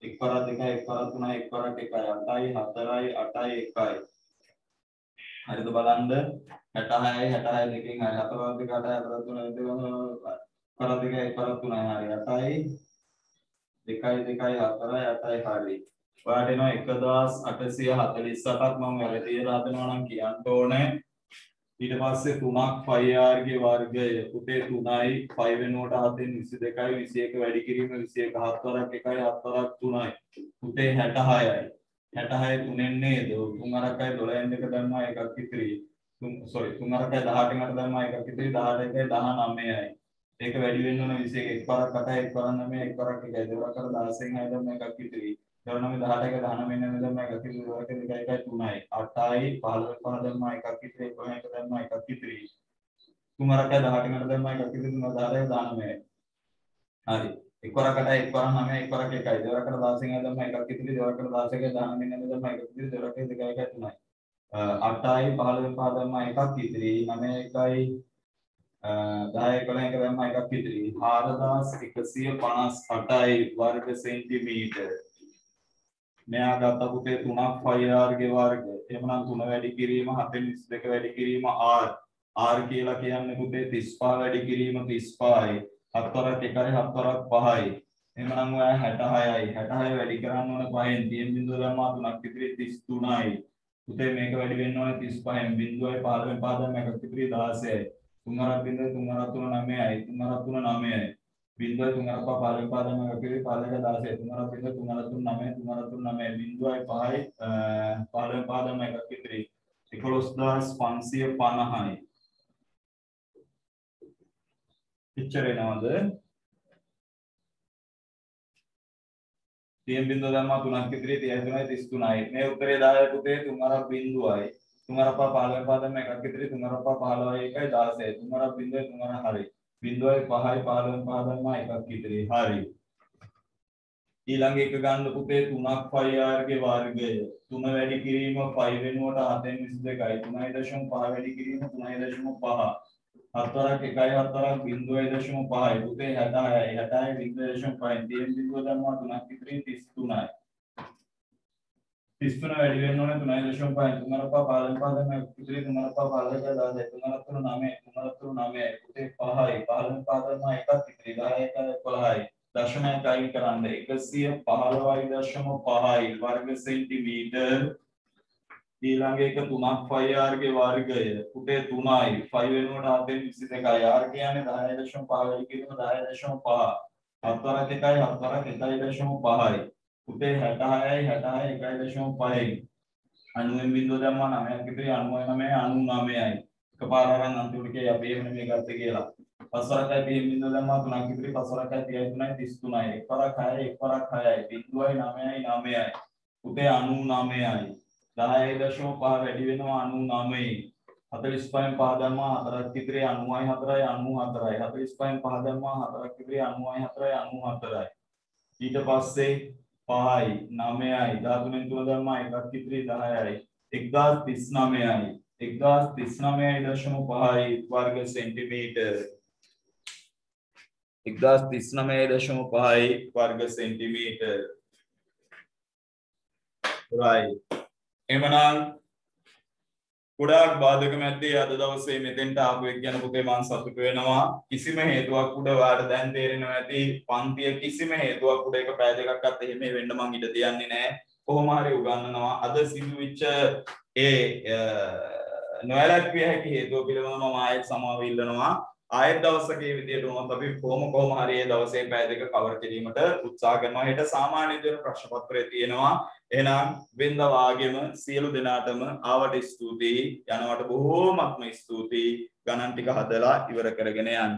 1 වරක් 2යි 1 වරක් 3යි 1 වරක් 1යි 8යි 4යි 8යි 1යි හරිද බලන්න 66යි 66 දෙකෙන් හරි 4 වරක් 2 8යි 4 වරක් 3යි 2 වරක් 2යි 1 වරක් 3යි හරි 8යි 2යි 2යි 4යි 8යි හරි ඔයාලට එනවා 1848ක් මම වැරදි කියලා හදනවා නම් කියන්න ඕනේ ඊට පස්සේ 3ක් 5r ගේ වර්ගය පුතේ 3යි 5 වෙනුවට 7න් 22යි 21 වැඩි කිරීම 21 7 වරක් 1යි 7 වරක් 3යි පුතේ 66යි 66 3ෙන් නේද 3 වරක්යි 12න් දෙක දැම්මා එකක් ඉතිරි 3 වරක්යි 18න් 8 දැම්මා එකක් ඉතිරි 18යි 19යි ඒක වැඩි වෙන්න ඕන 21 1 වරක් 8යි 1 වරක් 9යි 1 වරක් 1යි 2 වරක් 16න් 6 දැම්මා එකක් ඉතිරි 19 18යි 19න් 9 දැම්මා එකක් ඉතිරි 2 වරක් 2යි 3යි 8යි 15 5 දැම්මා එකක් ඉතිරි 11න් 1 දැම්මා එකක් ඉතිරි 3 වරක්යි 18න් 8 දැම්මා එකක් ඉතිරි 3 10යි 19යි හරි 1 වරක් 8යි 1 වරක් 9යි 1 වරක් 1යි 2 වරක් 16න් 6 දැම්මා එකක් ඉතිරි 2 වරක් 16යි 19න් 9 දැම්මා එකක් ඉතිරි 2 වරක් 2යි 3යි 8යි 15න් 5 දැම්මා එකක් ඉතිරි 9යි 1යි 10 11 එක දැම්මා එකක් ඉතිරි 4158යි වර්ග සෙන්ටිමීටර් මෙයා ගත්ත පුතේ 3ක් 5r ගේ වර්ග එහෙමනම් 3 වැඩි කිරීම 7න් 22 වැඩි කිරීම r r කියලා කියන්නේ පුතේ 35 වැඩි කිරීම 35යි 7 වරක් 1යි 7 වරක් 5යි එහෙමනම් ඔයා 66යි 66 වැඩි කරන්න ඕන 5න් 30 බිඳුව දැම්මා 3ක් ඉතිරි 33යි පුතේ මේක වැඩි වෙන්න ඕන 35න් බිඳුවයි 15න් 5 දැම්මා එකක් ඉතිරි 16යි 3 වරක් බිඳුව 3 වරක් 3 9යි 3 වරක් 3 9යි බිඳුවයි 3 වරක් 5 15න් 5 දැම්මා එකක් ඉතිරි 15යි 16යි 3 වරක් බිඳුව 3 වරක් 3 9යි 3 වරක් 3 9යි බිඳුවයි 5යි 15න් 5 දැම්මා එකක් ඉතිරි 11550යි පිච්චර එනවද 30 බිඳුව දැම්මා 3ක් ඉතිරි 33යි 33යි මේ උත්තරේ 10 පුතේ 3 වරක් බිඳුවයි 3 වරක් 15න් 5 දැම්මා එකක් ඉතිරි 3 වරක් 15යි 1යි 16යි 3 වරක් බිඳුවයි 3 වරක් හරි බිඳුවයි 5යි 15න් 5 දැම්මා එකක් ඉතිරි හරි ඊළඟ එක ගන්න පුතේ 3ක් 5r ගේ වර්ගය 3 වැඩි කිරීම 5 වෙනුවට 7න් 22යි 3.5 වැඩි කිරීම 3.5 7 වරක් 1යි 7 වරක් 0.5යි පුතේ 66යි 66යි 0.5 30 බිඳුව දැම්මා 3ක් ඉතිරි 33යි 33 වැඩි වෙන්න ඕනේ 3.5 3 පාදම පාදම ඉතිරි 3 පාදක 10 3 9 3 9 පුතේ 5යි 15 පාදම එකක් ඉතිරි 10 1 11යි දශමයක් අයින් කරන්න 115.5යි වර්ග සෙන්ටිමීටර් ඊළඟ එක 3ක් 5r ගේ වර්ගය පුතේ 3යි 5 වෙනුවට 7 22යි r කියන්නේ 10.5 වැඩි කිරීම 10.5 7 වරක් 1යි 7 වරක් 1.5යි පුතේ 66යි 66 1.5යි 90 බිංදුව දැම්මා 9ක් ඉතිරි 99 99යි එකපාර අරන් අන්තිමට කිය අපි එහෙම නෙමෙයි ගත්තේ කියලා 5 වරක්යි 30 බිංදුව දැම්මා 3ක් ඉතිරි 5 වරක්යි 33යි 33යි එක වරක් 6යි එක වරක් 6යි බිංදුවයි 9යි 9යි පුතේ 99යි 10.5 වැඩි වෙනවා 99යි 45න් 5 දැම්මා 4ක් ඉතිරි 90යි 4යි 94යි 45න් 5 දැම්මා 4ක් ඉතිරි 90යි 4යි 94යි ඊට පස්සේ 5යි 9යි 13න් 3 දැම්මා එකක් ඉතිරි 10යි 1039යි 1039.5යි වර්ග සෙන්ටිමීටර 1039.5යි වර්ග සෙන්ටිමීටර right එමනම් ගොඩාක් බාධක මැද්දේ අද දවසේ මෙතෙන්ට ආපු එක ගැන පුතේ මම සතුටු වෙනවා කිසිම හේතුවක් උඩ ඔයාලට දැන් තේරෙනවා ඇති පන්තිය කිසිම හේතුවක් උඩ එක පැය දෙකක්වත් එහෙම වෙන්න මං ඉඩ තියන්නේ නැහැ කොහොම හරි උගන්වනවා අද සිදුවිච්ච ඒ නොයලක්විය හැකි හේතුව පිළිබඳව මම ආයෙත් සමාව ඉල්ලනවා ආයෙත් දවසක මේ විදියට වුණත් අපි කොහොම හරි මේ දවසේ පැය දෙක කවර් කිරීමට උත්සාහ කරනවා හෙට සාමාන්‍ය දින ප්‍රශ්න පත්‍රය තියෙනවා එහෙනම් වෙනදා වාගේම සියලු දෙනාටම ආවට ස්තුතියි යනවට බොහෝමත්ම ස්තුතියි ගණන් ටික හදලා ඉවර කරගෙන යන්න